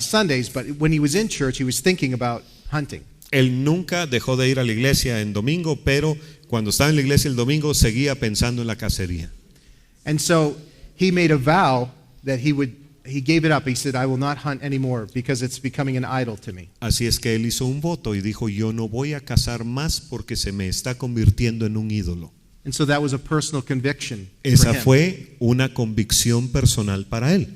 S1: Sundays, but when he was in church, he was thinking about hunting.
S2: Él nunca dejó de ir a la iglesia en domingo, pero cuando estaba en la iglesia el domingo seguía pensando en la cacería.
S1: And so he made a vow that he gave it up. He said, I will not hunt anymore because it's becoming an idol to me.
S2: Así es que él hizo un voto y dijo, yo no voy a cazar más porque se me está convirtiendo en un ídolo.
S1: And so that was a personal conviction for
S2: Esa
S1: him.
S2: fue una convicción personal para él.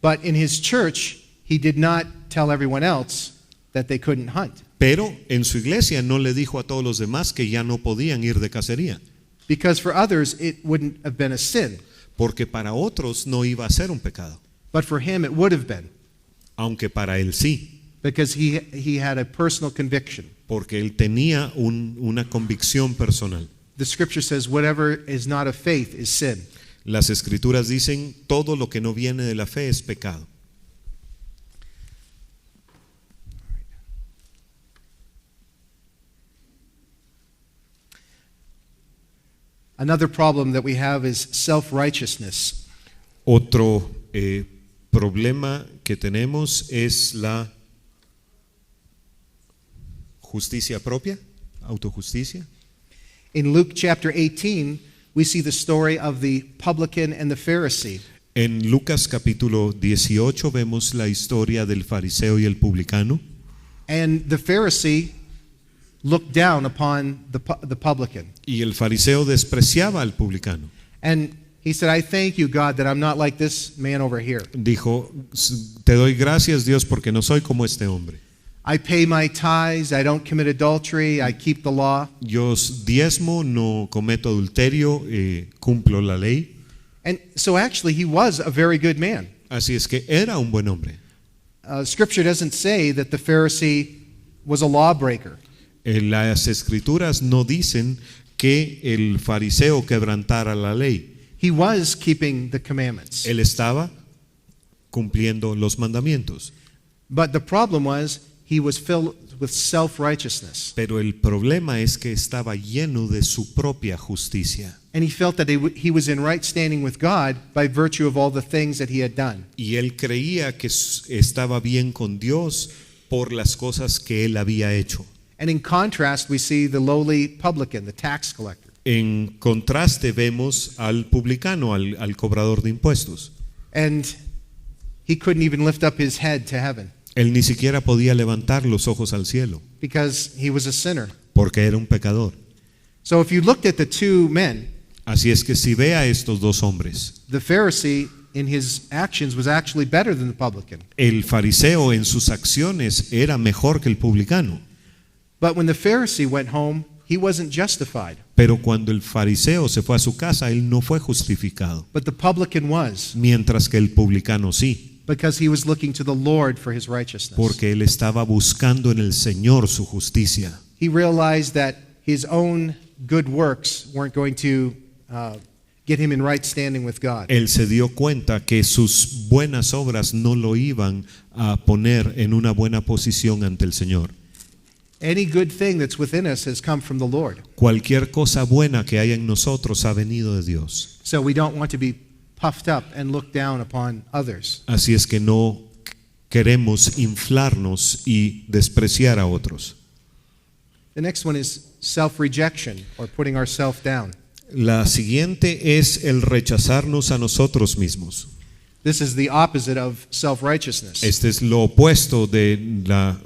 S1: But in his church, he did not tell everyone else that they couldn't hunt.
S2: Pero en su iglesia no le dijo a todos los demás que ya no podían ir de cacería,
S1: Because for others, it wouldn't have been a sin.
S2: porque para otros no iba a ser un pecado,
S1: But for him, it would have been.
S2: aunque para él sí,
S1: Because he had a personal conviction.
S2: porque él tenía una convicción personal.
S1: The scripture says, whatever is not of faith is sin.
S2: Las escrituras dicen, todo lo que no viene de la fe es pecado.
S1: Another problem that we have is self-righteousness.
S2: Otro problema que tenemos es la justicia propia, autojusticia.
S1: In Luke chapter 18, we see the story of the publican and the Pharisee.
S2: En Lucas capítulo 18 vemos la historia del fariseo y el publicano.
S1: And the Pharisee looked down upon the publican.
S2: Y el fariseo despreciaba al publicano.
S1: And he said, I thank you, God, that I'm not like this man over here.
S2: Dijo, te doy gracias, Dios, porque no soy como este hombre.
S1: I pay my tithes, I don't commit adultery, I keep the law.
S2: Yo diezmo, no cometo adulterio, cumplo la ley.
S1: And so actually he was a very good man.
S2: Así es que era un buen hombre.
S1: Scripture doesn't say that the Pharisee was a lawbreaker.
S2: Las escrituras no dicen que el fariseo quebrantara la ley.
S1: He was keeping the commandments.
S2: Él estaba cumpliendo los mandamientos.
S1: But the problem was he was filled with self-righteousness.
S2: Pero el problema es que estaba lleno de su propia justicia.
S1: And he felt that he was in right standing with God by virtue of all the things that he had done.
S2: Y él creía que estaba bien con Dios por las cosas que él había hecho.
S1: And in contrast, we see the lowly publican, the tax collector.
S2: En contraste vemos al publicano, al cobrador de impuestos.
S1: And he couldn't even lift up his head to heaven
S2: Él ni siquiera podía levantar los ojos al cielo
S1: because he was a sinner.
S2: porque era un pecador.
S1: So if you looked at the two men,
S2: Así es que si ve a estos dos hombres,
S1: the Pharisee in his actions was actually better than the publican.
S2: el fariseo en sus acciones era mejor que el publicano.
S1: But when the Pharisee went home, he wasn't justified.
S2: Pero cuando el fariseo se fue a su casa, él no fue justificado,
S1: But the publican was,
S2: mientras que el publicano sí,
S1: because he was looking to the Lord for his righteousness.
S2: porque él estaba buscando en el Señor su justicia.
S1: He realized that his own good works weren't going to get him in right standing with God.
S2: Él se dio cuenta que sus buenas obras no lo iban a poner en una buena posición ante el Señor.
S1: Any good thing that's within us has come from the Lord.
S2: Cualquier cosa buena que haya en nosotros ha venido de Dios.
S1: So we don't want to be puffed up and look down upon others.
S2: Así es que no queremos inflarnos y despreciar a otros.
S1: The next one is self-rejection, or putting ourselves down.
S2: La siguiente es el rechazarnos a nosotros mismos.
S1: This is the opposite of self-righteousness.
S2: Este es lo opuesto de la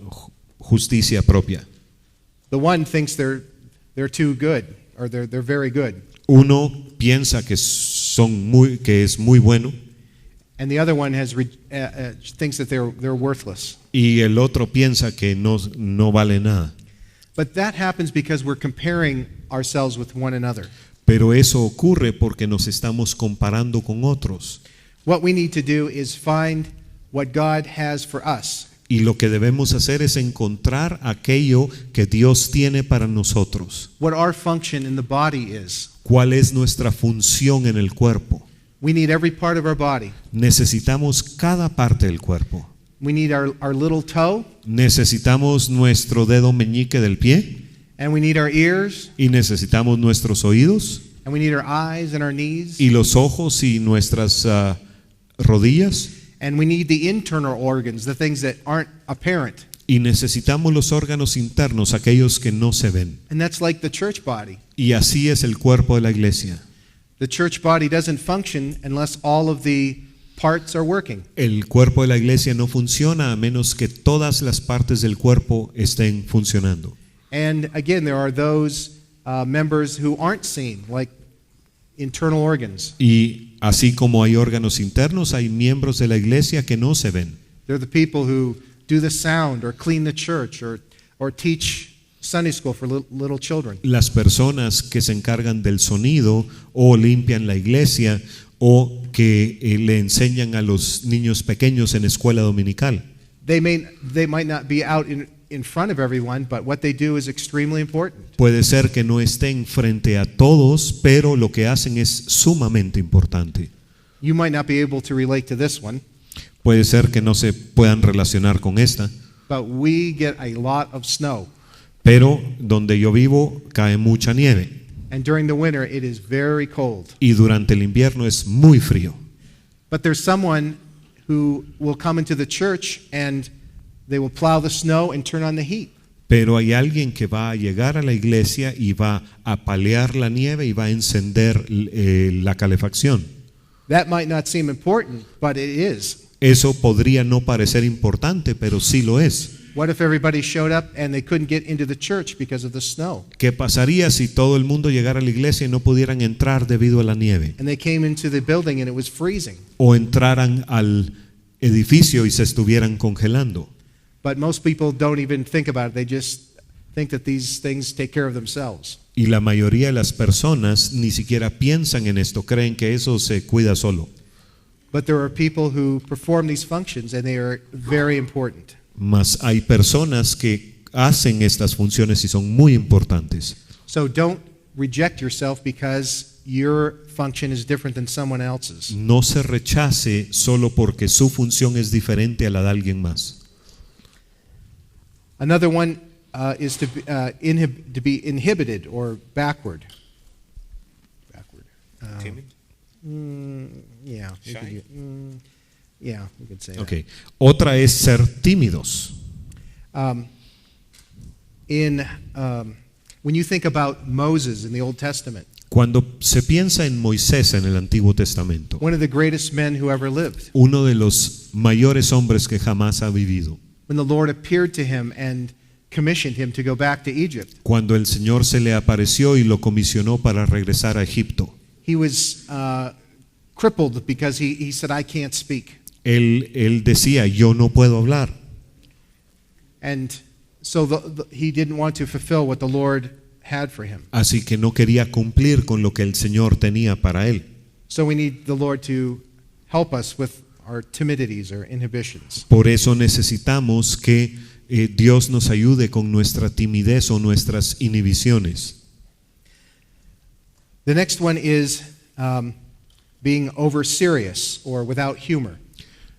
S2: justicia propia.
S1: The one thinks they're too good, or they're very good,
S2: Uno piensa que es muy bueno
S1: and the other one thinks that they're worthless.
S2: y el otro piensa que no vale nada.
S1: But that happens because we're comparing ourselves with one another.
S2: Pero eso ocurre porque nos estamos comparando con otros.
S1: What we need to do is find what God has for us.
S2: Y lo que debemos hacer es encontrar aquello que Dios tiene para nosotros.
S1: What our function in the body is.
S2: ¿Cuál es nuestra función en el cuerpo?
S1: We need every part of our body.
S2: Necesitamos cada parte del cuerpo.
S1: We need our little toe,
S2: Necesitamos nuestro dedo meñique del pie
S1: and we need our ears,
S2: y necesitamos nuestros oídos
S1: and we need our eyes and our knees,
S2: y los ojos y nuestras rodillas
S1: and we need the internal organs, the things that aren't apparent.
S2: y necesitamos los órganos internos, aquellos que no se ven.
S1: And that's like the church body.
S2: Y así es el cuerpo de la iglesia.
S1: The church body doesn't function unless all of the parts are working.
S2: El cuerpo de la iglesia no funciona a menos que todas las partes del cuerpo estén funcionando.
S1: And again, there are those members who aren't seen, like internal organs.
S2: Y así como hay órganos internos, hay miembros de la iglesia que no se ven.
S1: They're the people who do the sound or clean the church or teach Sunday school for little children.
S2: Las personas que se encargan del sonido o limpian la iglesia o que le enseñan a los niños pequeños en escuela dominical.
S1: They might not be out in front of everyone, but what they do is extremely important.
S2: Puede ser que no estén frente a todos, pero lo que hacen es sumamente importante.
S1: You might not be able to relate to this one,
S2: Puede ser que no se puedan relacionar con esta,
S1: but we get a lot of snow.
S2: pero donde yo vivo cae mucha nieve
S1: And during the winter, it is very cold.
S2: y durante el invierno es muy frío.
S1: But there's someone who will come into the church and they will plow the snow and turn on the heat.
S2: Pero hay alguien que va a llegar a la iglesia y va a palear la nieve y va a encender la calefacción.
S1: That might not seem important, but it is.
S2: Eso podría no parecer importante, pero sí lo es.
S1: What if everybody showed up and they couldn't get into the church because of the snow?
S2: ¿Qué pasaría si todo el mundo llegara a la iglesia y no pudieran entrar debido a la nieve?
S1: And they came into the building and it was freezing.
S2: O entraran al edificio y se estuvieran congelando.
S1: But most people don't even think about it. They just think that these things take care of themselves.
S2: Y la mayoría de las personas ni siquiera piensan en esto, creen que eso se cuida solo.
S1: But there are people who perform these functions and they are very important.
S2: Mas hay personas que hacen estas funciones y son muy importantes.
S1: So don't reject yourself because your function is different than someone else's.
S2: No se rechace solo porque su función es diferente a la de alguien más.
S1: Another one is to be inhibited or backward. Yeah. We could say that.
S2: Okay. Otra es ser tímidos.
S1: When you think about Moses in the Old Testament,
S2: Cuando se piensa en Moisés en el Antiguo Testamento,
S1: one of the greatest men who ever lived,
S2: uno de los mayores hombres que jamás ha vivido,
S1: when the Lord appeared to him and commissioned him to go back to Egypt,
S2: cuando el Señor se le apareció y lo comisionó para regresar a Egipto,
S1: he was crippled because he said, I can't speak.
S2: él decía, yo no puedo hablar.
S1: And so he didn't want to fulfill what the Lord had for him.
S2: Así que no quería cumplir con lo que el Señor tenía para él.
S1: So we need the Lord to help us with our timidities or inhibitions.
S2: Por eso necesitamos que Dios nos ayude con nuestra timidez o nuestras inhibiciones.
S1: The next one is being over serious or without humor.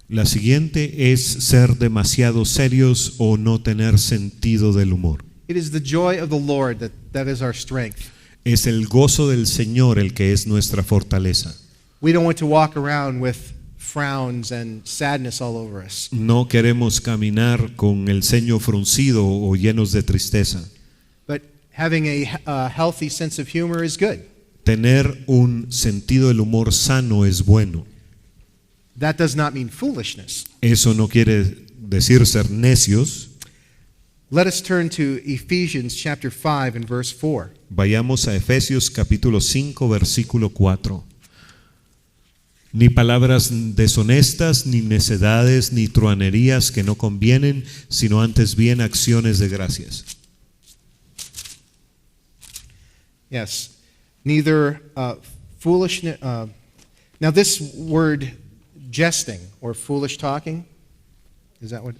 S2: La siguiente es ser demasiado serios o no tener sentido del humor.
S1: It is the joy of the Lord that is our strength.
S2: Es el gozo del Señor el que es nuestra fortaleza.
S1: We don't want to walk around with frowns and sadness all over us.
S2: No queremos caminar con el ceño fruncido o llenos de tristeza.
S1: But having a healthy sense of humor is good.
S2: Tener un sentido del humor sano es bueno.
S1: That does not mean foolishness.
S2: Eso no quiere decir ser necios.
S1: Let us turn to Ephesians chapter 5 and verse 4.
S2: Vayamos a Efesios capítulo 5 versículo 4. Ni palabras deshonestas, ni necedades, ni truanerías que no convienen, sino antes bien acciones de gracias.
S1: Yes. Neither foolishness. Now this word jesting or foolish talking, is that what?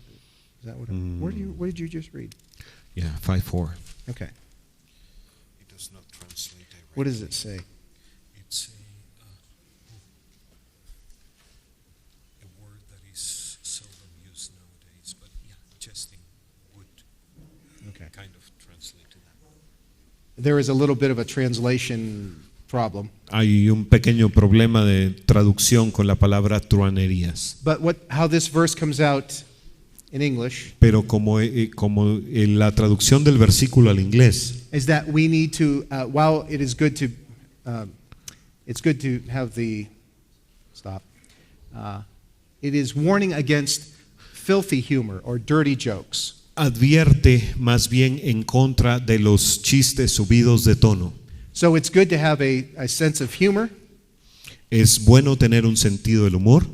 S1: What did you just read?
S2: Yeah, 5:4.
S1: Okay.
S2: It does not translate directly.
S1: What does it say?
S3: It's a word that is seldom used nowadays, but yeah, jesting would
S1: Okay.
S3: kind of translate to that.
S1: There is a little bit of a translation problem.
S2: Hay un pequeño problema de traducción con la palabra truanerías.
S1: But how this verse comes out in English
S2: Pero como la traducción del versículo al inglés
S1: is that we need to, while it is good to, it's good to have the, stop. It is warning against filthy humor or dirty jokes.
S2: advierte más bien en contra de los chistes subidos de tono.
S1: So it's good to have a sense of humor,
S2: Es bueno tener un sentido del humor,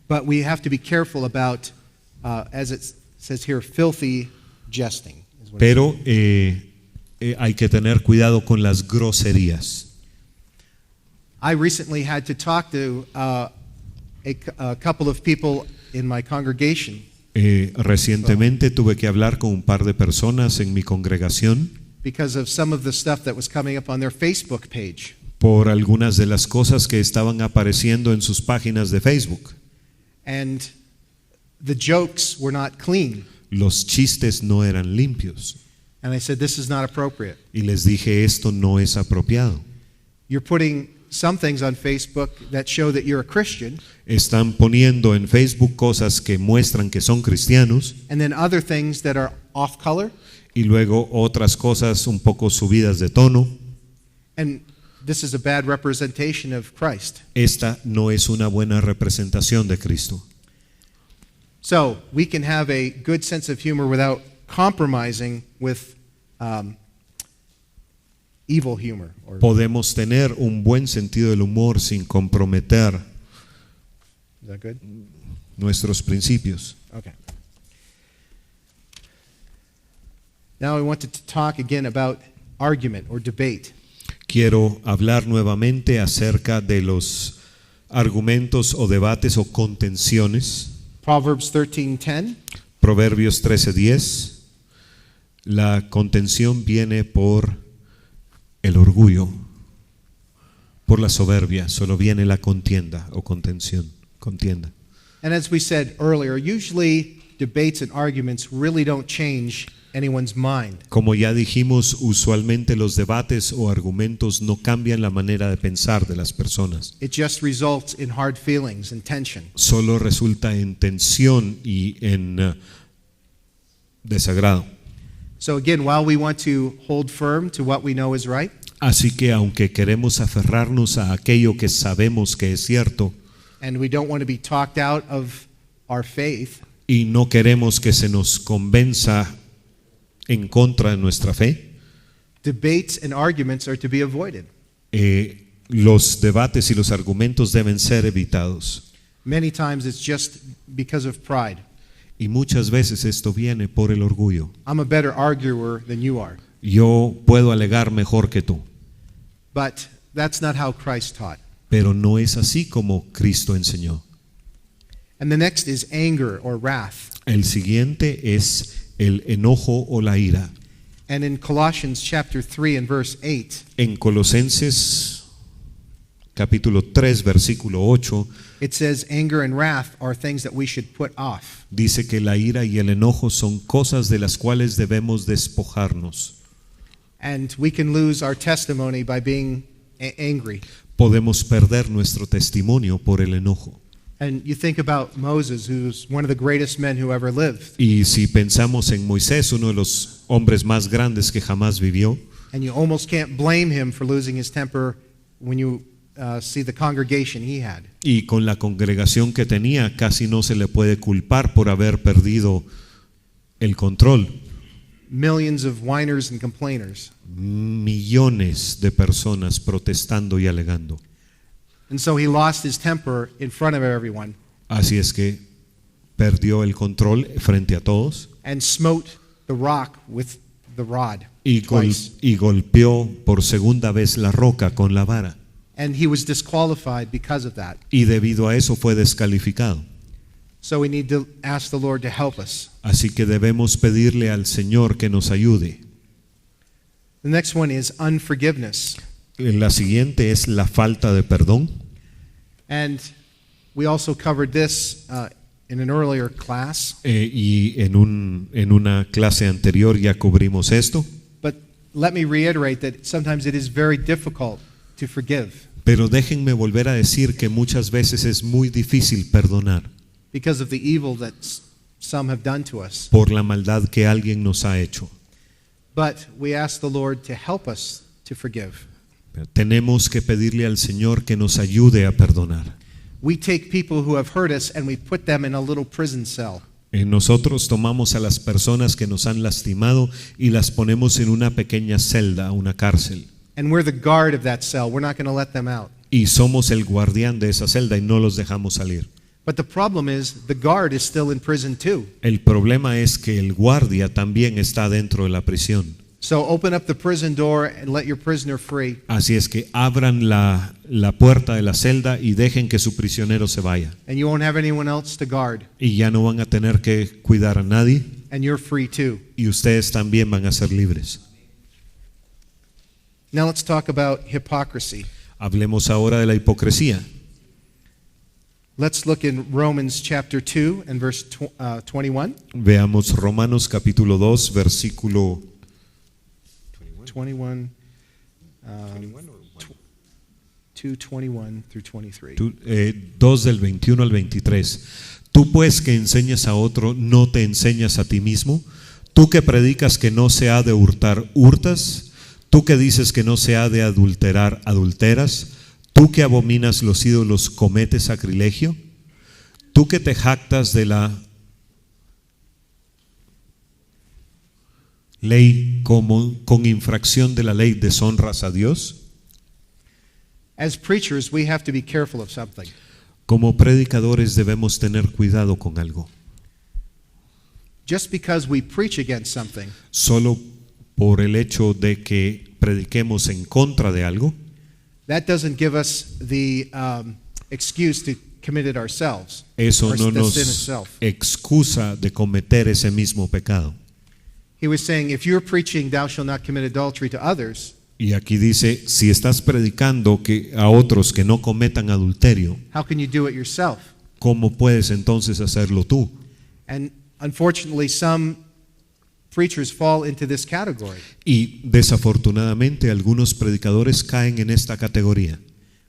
S1: but we have to be careful about, as it says here, filthy jesting. Is what it
S2: pero hay que tener cuidado con las groserías.
S1: I recently had to talk to a couple of people in my congregation
S2: Recientemente tuve que hablar con un par de personas en mi congregación
S1: because of some of the stuff that was coming up on their Facebook page.
S2: por algunas de las cosas que estaban apareciendo en sus páginas de Facebook.
S1: And the jokes were not clean.
S2: Los chistes no eran limpios.
S1: And I said, this is not appropriate.
S2: Y les dije, esto no es apropiado.
S1: You're putting some things on Facebook that show that you're a Christian,
S2: Están poniendo en Facebook cosas que muestran que son cristianos
S1: and then other things that are off color.
S2: y luego otras cosas un poco subidas de tono.
S1: And this is a bad representation of Christ.
S2: Esta no es una buena representación de Cristo.
S1: So we can have a good sense of humor without compromising with evil humor. Or,
S2: Podemos tener un buen sentido del humor sin comprometer
S1: is that good?
S2: nuestros principios.
S1: Okay. Now I want to talk again about argument or debate.
S2: Quiero hablar nuevamente acerca de los argumentos o debates o contenciones.
S1: Proverbs 13:10.
S2: Proverbios 13:10. La contención viene por el orgullo, por la soberbia, solo viene la contienda o contienda.
S1: And as we said earlier, usually debates and arguments really don't change anyone's mind.
S2: Como ya dijimos, usualmente los debates o argumentos no cambian la manera de pensar de las personas.
S1: It just results in hard feelings and tension.
S2: Solo resulta en tensión y en desagrado.
S1: So again, while we want to hold firm to what we know is right,
S2: Así que aunque queremos aferrarnos a aquello que sabemos que es cierto
S1: and we don't want to be talked out of our faith,
S2: y no queremos que se nos convenza en contra de nuestra fe,
S1: debates and arguments are to be avoided.
S2: los debates y los argumentos deben ser evitados.
S1: Many times it's just because of pride.
S2: Y muchas veces esto viene por el orgullo.
S1: I'm a better arguer than you are.
S2: Yo puedo alegar mejor que tú,
S1: But that's not how Christ taught.
S2: pero no es así como Cristo enseñó.
S1: And the next is anger or wrath.
S2: El siguiente es el enojo o la ira.
S1: And in Colossians chapter 3 and verse 8,
S2: En Colosenses capítulo 3, versículo 8,
S1: it says, anger and wrath are things that we should put off.
S2: dice que la ira y el enojo son cosas de las cuales debemos despojarnos.
S1: And we can lose our testimony by being angry.
S2: Podemos perder nuestro testimonio por el enojo.
S1: And you think about Moses, who's one of the greatest men who ever lived.
S2: Y si pensamos en Moisés, uno de los hombres más grandes que jamás vivió,
S1: And you almost can't blame him for losing his temper when you see the congregation he had.
S2: y con la congregación que tenía, casi no se le puede culpar por haber perdido el control.
S1: Millions of whiners and complainers.
S2: Millones de personas protestando y alegando.
S1: And so he lost his temper in front of everyone
S2: Así es que perdió el control frente a todos
S1: and smote the rock with the rod
S2: y,
S1: twice.
S2: y golpeó por segunda vez la roca con la vara.
S1: And he was disqualified because of that.
S2: Y debido a eso fue descalificado.
S1: So we need to ask the Lord to help us.
S2: Así que debemos pedirle al Señor que nos ayude.
S1: The next one is unforgiveness.
S2: La siguiente es la falta de perdón.
S1: And we also covered this in an earlier class.
S2: Y en una clase anterior ya cubrimos esto.
S1: But let me reiterate that sometimes it is very difficult to forgive
S2: Pero déjenme volver a decir que muchas veces es muy difícil perdonar
S1: because of the evil that some have done to us.
S2: por la maldad que alguien nos ha hecho.
S1: But we ask the Lord to help us to forgive.
S2: Tenemos que pedirle al Señor que nos ayude a perdonar.
S1: We take people who have hurt us and we put them in a little prison cell.
S2: Nosotros tomamos a las personas que nos han lastimado y las ponemos en una pequeña celda, una cárcel.
S1: And we're the guard of that cell. We're not going to let them out.
S2: Y somos el guardián de esa celda y no los dejamos salir.
S1: But the problem is the guard is still in prison too.
S2: El problema es que el guardia también está dentro de la prisión.
S1: So open up the prison door and let your prisoner free.
S2: Así es que abran la puerta de la celda y dejen que su prisionero se vaya.
S1: And you won't have anyone else to guard.
S2: Y ya no van a tener que cuidar a nadie
S1: And you're free too.
S2: y ustedes también van a ser libres.
S1: Now let's talk about hypocrisy.
S2: Hablemos ahora de la hipocresía.
S1: Let's look in Romans chapter 2 and verse 21.
S2: Veamos Romanos capítulo 2, versículo
S1: 21, 2:21 through 23.
S2: 2 del 21 al 23. Tú pues que enseñas a otro, ¿no te enseñas a ti mismo? Tú que predicas que no se ha de hurtar, ¿hurtas? Tú que dices que no se ha de adulterar, ¿adulteras? Tú que abominas los ídolos, ¿cometes sacrilegio? Tú que te jactas de la ley como con infracción de la ley deshonras a Dios.
S1: As preachers, we have to be careful of something.
S2: Como predicadores debemos tener cuidado con algo.
S1: Just because we preach against something
S2: Solo por el hecho de que prediquemos en contra de algo,
S1: that doesn't give us the excuse to commit it ourselves.
S2: eso
S1: or
S2: no
S1: the sin
S2: nos
S1: itself.
S2: excusa de cometer ese mismo pecado.
S1: He was saying, if you're preaching, thou shalt not commit adultery to others,
S2: Y aquí dice, si estás predicando que a otros que no cometan adulterio,
S1: how can you do it yourself?
S2: ¿cómo puedes entonces hacerlo tú?
S1: And unfortunately, some preachers fall into this category.
S2: Y desafortunadamente algunos predicadores caen en esta categoría.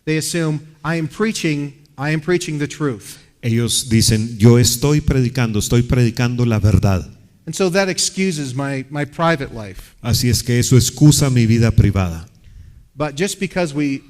S1: They assume, I am preaching the truth.
S2: Ellos dicen, yo estoy predicando la verdad.
S1: And so that excuses my private life.
S2: Así es que eso excusa mi vida privada.
S1: But just because we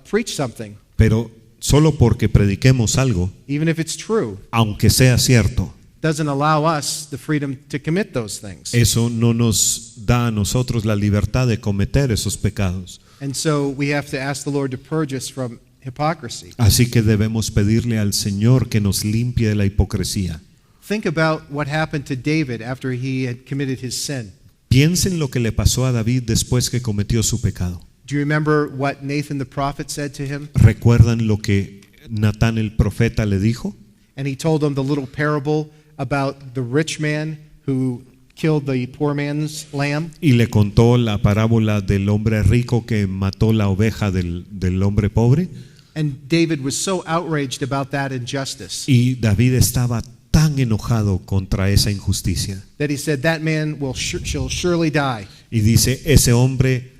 S1: preach something,
S2: Pero solo porque prediquemos algo,
S1: even if it's true,
S2: aunque sea cierto,
S1: doesn't allow us the freedom to commit those things.
S2: eso no nos da a nosotros la libertad de cometer esos pecados.
S1: And so we have to ask the Lord to purge us from hypocrisy.
S2: Así que debemos pedirle al Señor que nos limpie de la hipocresía.
S1: Think about what happened to David after he had committed his sin.
S2: Piensen lo que le pasó a David después que cometió su pecado.
S1: Do you remember what Nathan the prophet said to him?
S2: ¿Recuerdan lo que Natán el profeta le dijo?
S1: And he told him the little parable about the rich man who killed the poor man's lamb.
S2: Y le contó la parábola del hombre rico que mató la oveja del hombre pobre.
S1: And David was so outraged about that injustice
S2: Y David estaba tan enojado contra esa injusticia.
S1: that he said, that man shall surely die.
S2: Y dice, ese hombre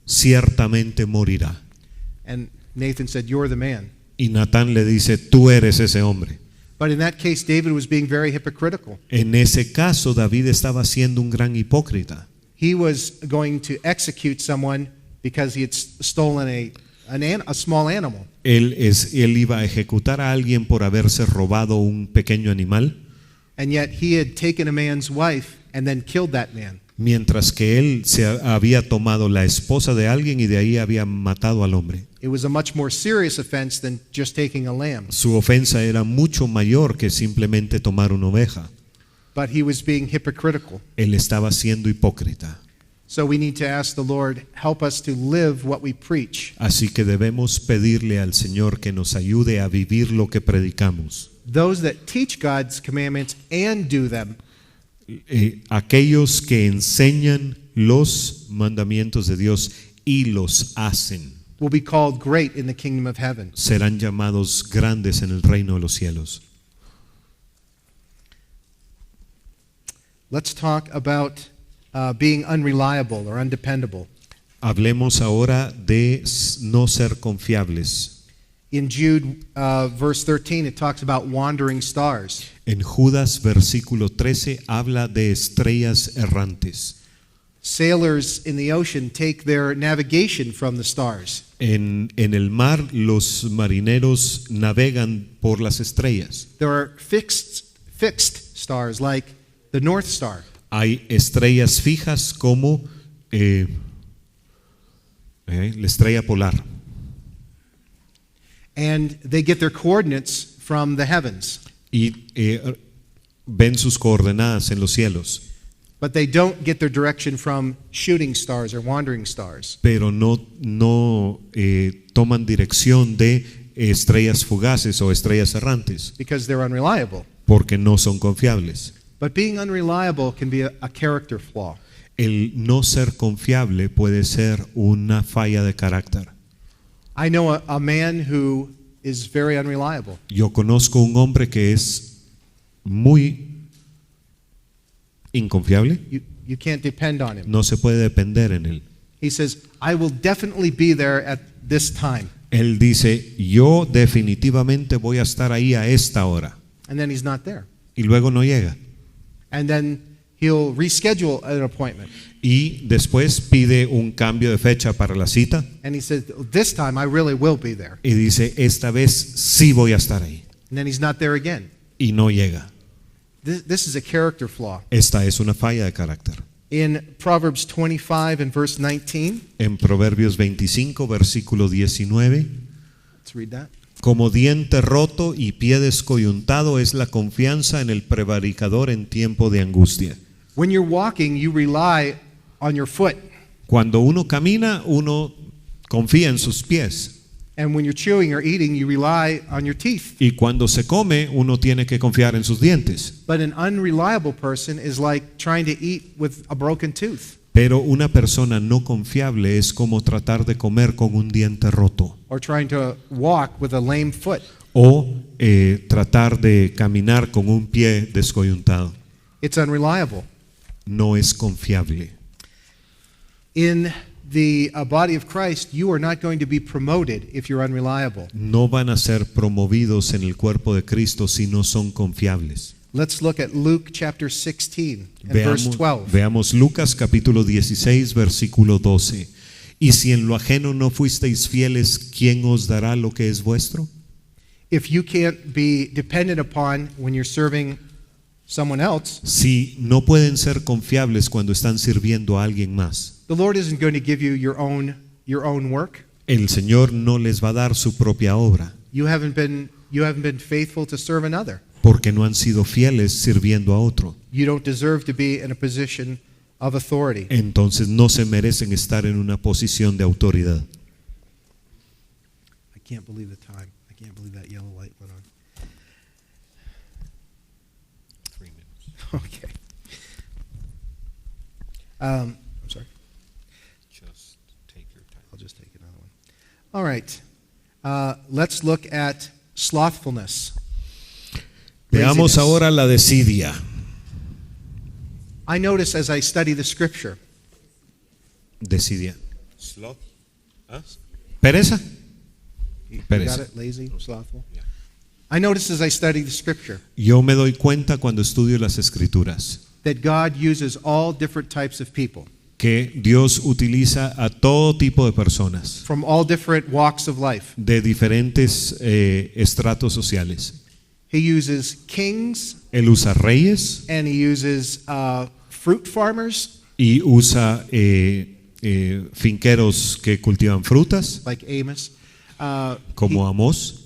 S2: ciertamente morirá.
S1: And Nathan said, you're the man.
S2: Y Natán le dice, tú eres ese hombre.
S1: But in that case, David was being very hypocritical.
S2: En ese caso, David estaba siendo un gran hipócrita.
S1: He was going to execute someone because he had stolen a small animal.
S2: Él iba a ejecutar a alguien por haberse robado un pequeño animal,
S1: And yet he had taken a man's wife and then killed that man.
S2: mientras que él se había tomado la esposa de alguien y de ahí había matado al hombre.
S1: It was a much more serious offense than just taking a lamb.
S2: Su ofensa era mucho mayor que simplemente tomar una oveja.
S1: But he was being hypocritical.
S2: Él estaba siendo hipócrita.
S1: So we need to ask the Lord, help us to live what we preach.
S2: Así que debemos pedirle al Señor que nos ayude a vivir lo que predicamos.
S1: Those that teach God's commandments and do them
S2: Aquellos que enseñan los mandamientos de Dios y los hacen
S1: will be called great in the kingdom of heaven.
S2: serán llamados grandes en el reino de los cielos.
S1: Let's talk about being unreliable or undependable.
S2: Hablemos ahora de no ser confiables.
S1: In Jude verse 13, it talks about wandering stars.
S2: En Judas versículo 13 habla de estrellas errantes.
S1: Sailors in the ocean take their navigation from the stars.
S2: En el mar los marineros navegan por las estrellas.
S1: There are fixed stars like the North Star.
S2: Hay estrellas fijas como la estrella polar.
S1: And they get their coordinates from the heavens.
S2: Y ven sus coordenadas en los cielos,
S1: But they don't get their direction from shooting stars or wandering stars.
S2: pero no toman dirección de estrellas fugaces o estrellas errantes,
S1: Because they're unreliable.
S2: porque no son confiables.
S1: But being unreliable can be a character flaw.
S2: El no ser confiable puede ser una falla de carácter.
S1: I know a man who is very unreliable.
S2: Yo conozco un hombre que es muy inconfiable,
S1: You can't depend on him.
S2: no se puede depender en él.
S1: He says, I will definitely be there at this time.
S2: Él dice, yo definitivamente voy a estar ahí a esta hora,
S1: And then he's not there.
S2: y luego no llega.
S1: And then he'll reschedule an appointment.
S2: Y después pide un cambio de fecha para la cita
S1: And he says, this time I really will be there.
S2: y dice, esta vez sí voy a estar ahí,
S1: And then he's not there again.
S2: y no llega.
S1: This is a character flaw.
S2: Esta es una falla de carácter.
S1: In Proverbs 25 and verse 19,
S2: En Proverbios 25, versículo 19,
S1: let's read that.
S2: como diente roto y pie descoyuntado es la confianza en el prevaricador en tiempo de angustia.
S1: When you're walking, you rely on your foot.
S2: Cuando uno camina, uno confía en sus pies.
S1: And when you're chewing or eating, you rely on your teeth.
S2: Y cuando se come, uno tiene que confiar en sus dientes.
S1: But an unreliable person is like trying to eat with a broken tooth
S2: Pero una persona no confiable es como tratar de comer con un diente roto
S1: or trying to walk with a lame foot.
S2: o tratar de caminar con un pie descoyuntado.
S1: It's unreliable.
S2: No es confiable.
S1: In the body of Christ, you are not going to be promoted if you're unreliable.
S2: No van a ser promovidos en el cuerpo de Cristo si no son confiables.
S1: Let's look at Luke chapter 16 and verse 12.
S2: Veamos Lucas capítulo 16 versículo 12. Y si en lo ajeno no fuisteis fieles, ¿quién os dará lo que es vuestro?
S1: If you can't be dependent upon when you're serving someone else,
S2: Si no pueden ser confiables cuando están sirviendo a alguien más,
S1: the Lord isn't going to give you your own work.
S2: el Señor no les va a dar su propia obra,
S1: You haven't been faithful to serve another.
S2: porque no han sido fieles sirviendo a otro.
S1: You don't deserve to be in a position of authority.
S2: Entonces no se merecen estar en una posición de autoridad.
S1: I can't believe the time. I can't believe that yellow light went on.
S2: 3 minutes.
S1: Okay. I'm sorry.
S2: Just take your time.
S1: I'll just take another one. All right. let's look at slothfulness.
S2: Veamos
S1: Laziness.
S2: ahora la desidia.
S1: I notice as I study the scripture
S2: Desidia. Sloth. Pereza.
S1: You got
S2: Pereza.
S1: it? Lazy, slothful. I notice as I study the scripture
S2: Yo me doy cuenta cuando estudio las escrituras
S1: that God uses all different types of people
S2: que Dios utiliza a todo tipo de personas
S1: from all different walks of life.
S2: de diferentes estratos sociales.
S1: He uses kings
S2: Él usa reyes
S1: and he uses fruit farmers
S2: y usa finqueros que cultivan frutas,
S1: like Amos.
S2: como Amós.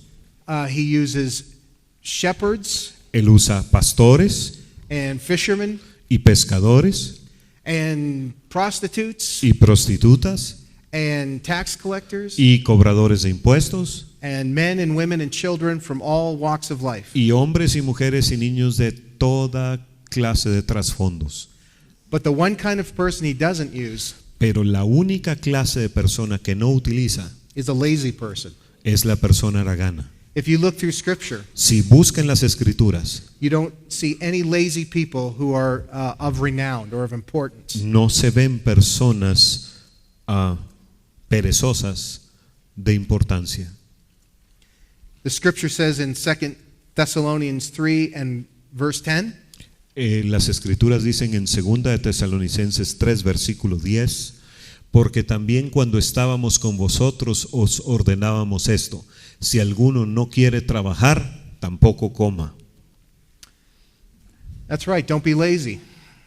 S1: He uses shepherds
S2: Él usa pastores
S1: and fishermen
S2: y pescadores
S1: and prostitutes
S2: y prostitutas
S1: and tax collectors
S2: y cobradores de impuestos
S1: and men and women and children from all walks of life.
S2: y hombres y mujeres y niños de toda clase de trasfondos.
S1: But the one kind of person he doesn't use
S2: Pero la única clase de persona que no utiliza
S1: is a lazy person.
S2: es la persona haragana.
S1: If you look through scripture,
S2: Si buscan las escrituras,
S1: you don't see any lazy people who are of renown or of importance.
S2: no se ven personas perezosas de importancia.
S1: The scripture says in 2 Thessalonians 3 and verse 10,
S2: Las escrituras dicen en 2 de Tesalonicenses 3 versículo 10, porque también cuando estábamos con vosotros os ordenábamos esto: si alguno no quiere trabajar, tampoco coma.
S1: that's right, don't be lazy.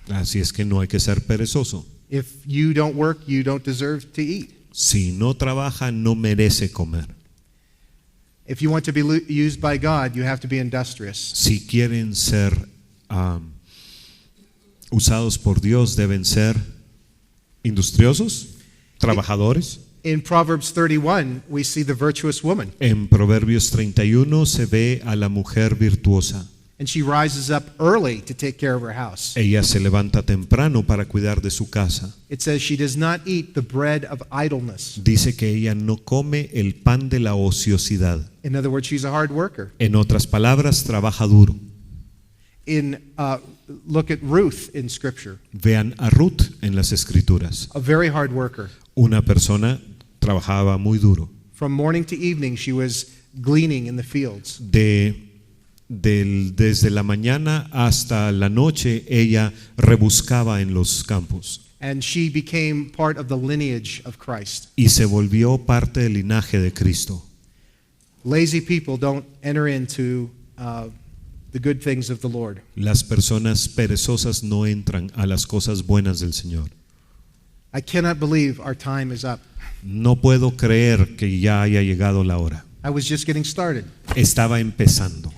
S2: Así es que no hay que ser perezoso.
S1: If you don't work, you don't deserve to eat.
S2: Si no trabaja, no merece comer.
S1: If you want to be used by God, you have to be industrious.
S2: Si quieren ser usados por Dios, deben ser industriosos, trabajadores.
S1: In Proverbs 31, we see the virtuous woman,
S2: En Proverbios 31 se ve a la mujer virtuosa.
S1: and she rises up early to take care of her house.
S2: Ella se levanta temprano para cuidar de su casa.
S1: It says she does not eat the bread of idleness.
S2: Dice que ella no come el pan de la ociosidad.
S1: In other words, she's a hard worker.
S2: En otras palabras, trabaja duro.
S1: Look at Ruth in Scripture,
S2: Vean a Ruth en las escrituras.
S1: a very hard worker.
S2: Una persona trabajaba muy duro.
S1: From morning to evening, she was gleaning in the fields.
S2: Desde la mañana hasta la noche ella rebuscaba en los campos
S1: And she became part of the lineage of Christ.
S2: y se volvió parte del linaje de Cristo.
S1: Lazy people don't enter into the good things of the Lord.
S2: Las personas perezosas no entran a las cosas buenas del Señor.
S1: I cannot believe our time is up.
S2: No puedo creer que ya haya llegado la hora.
S1: I was just getting started.
S2: Estaba empezando.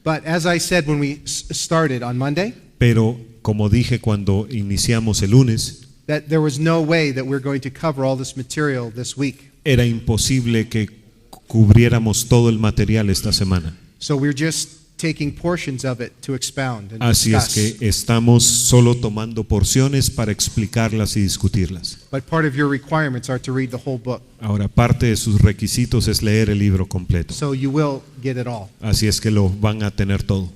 S1: But as I said when we started on Monday,
S2: Pero como dije cuando iniciamos el lunes,
S1: that there was no way that we're going to cover all this material this week.
S2: era imposible que cubriéramos todo el material esta semana.
S1: So we're just taking portions of it to expound and
S2: Así es
S1: discuss.
S2: que estamos solo tomando porciones para explicarlas y discutirlas.
S1: But part of your requirements are to read the whole book.
S2: Ahora, parte de sus requisitos es leer el libro completo.
S1: So you will get it all.
S2: Así es que lo van a tener todo.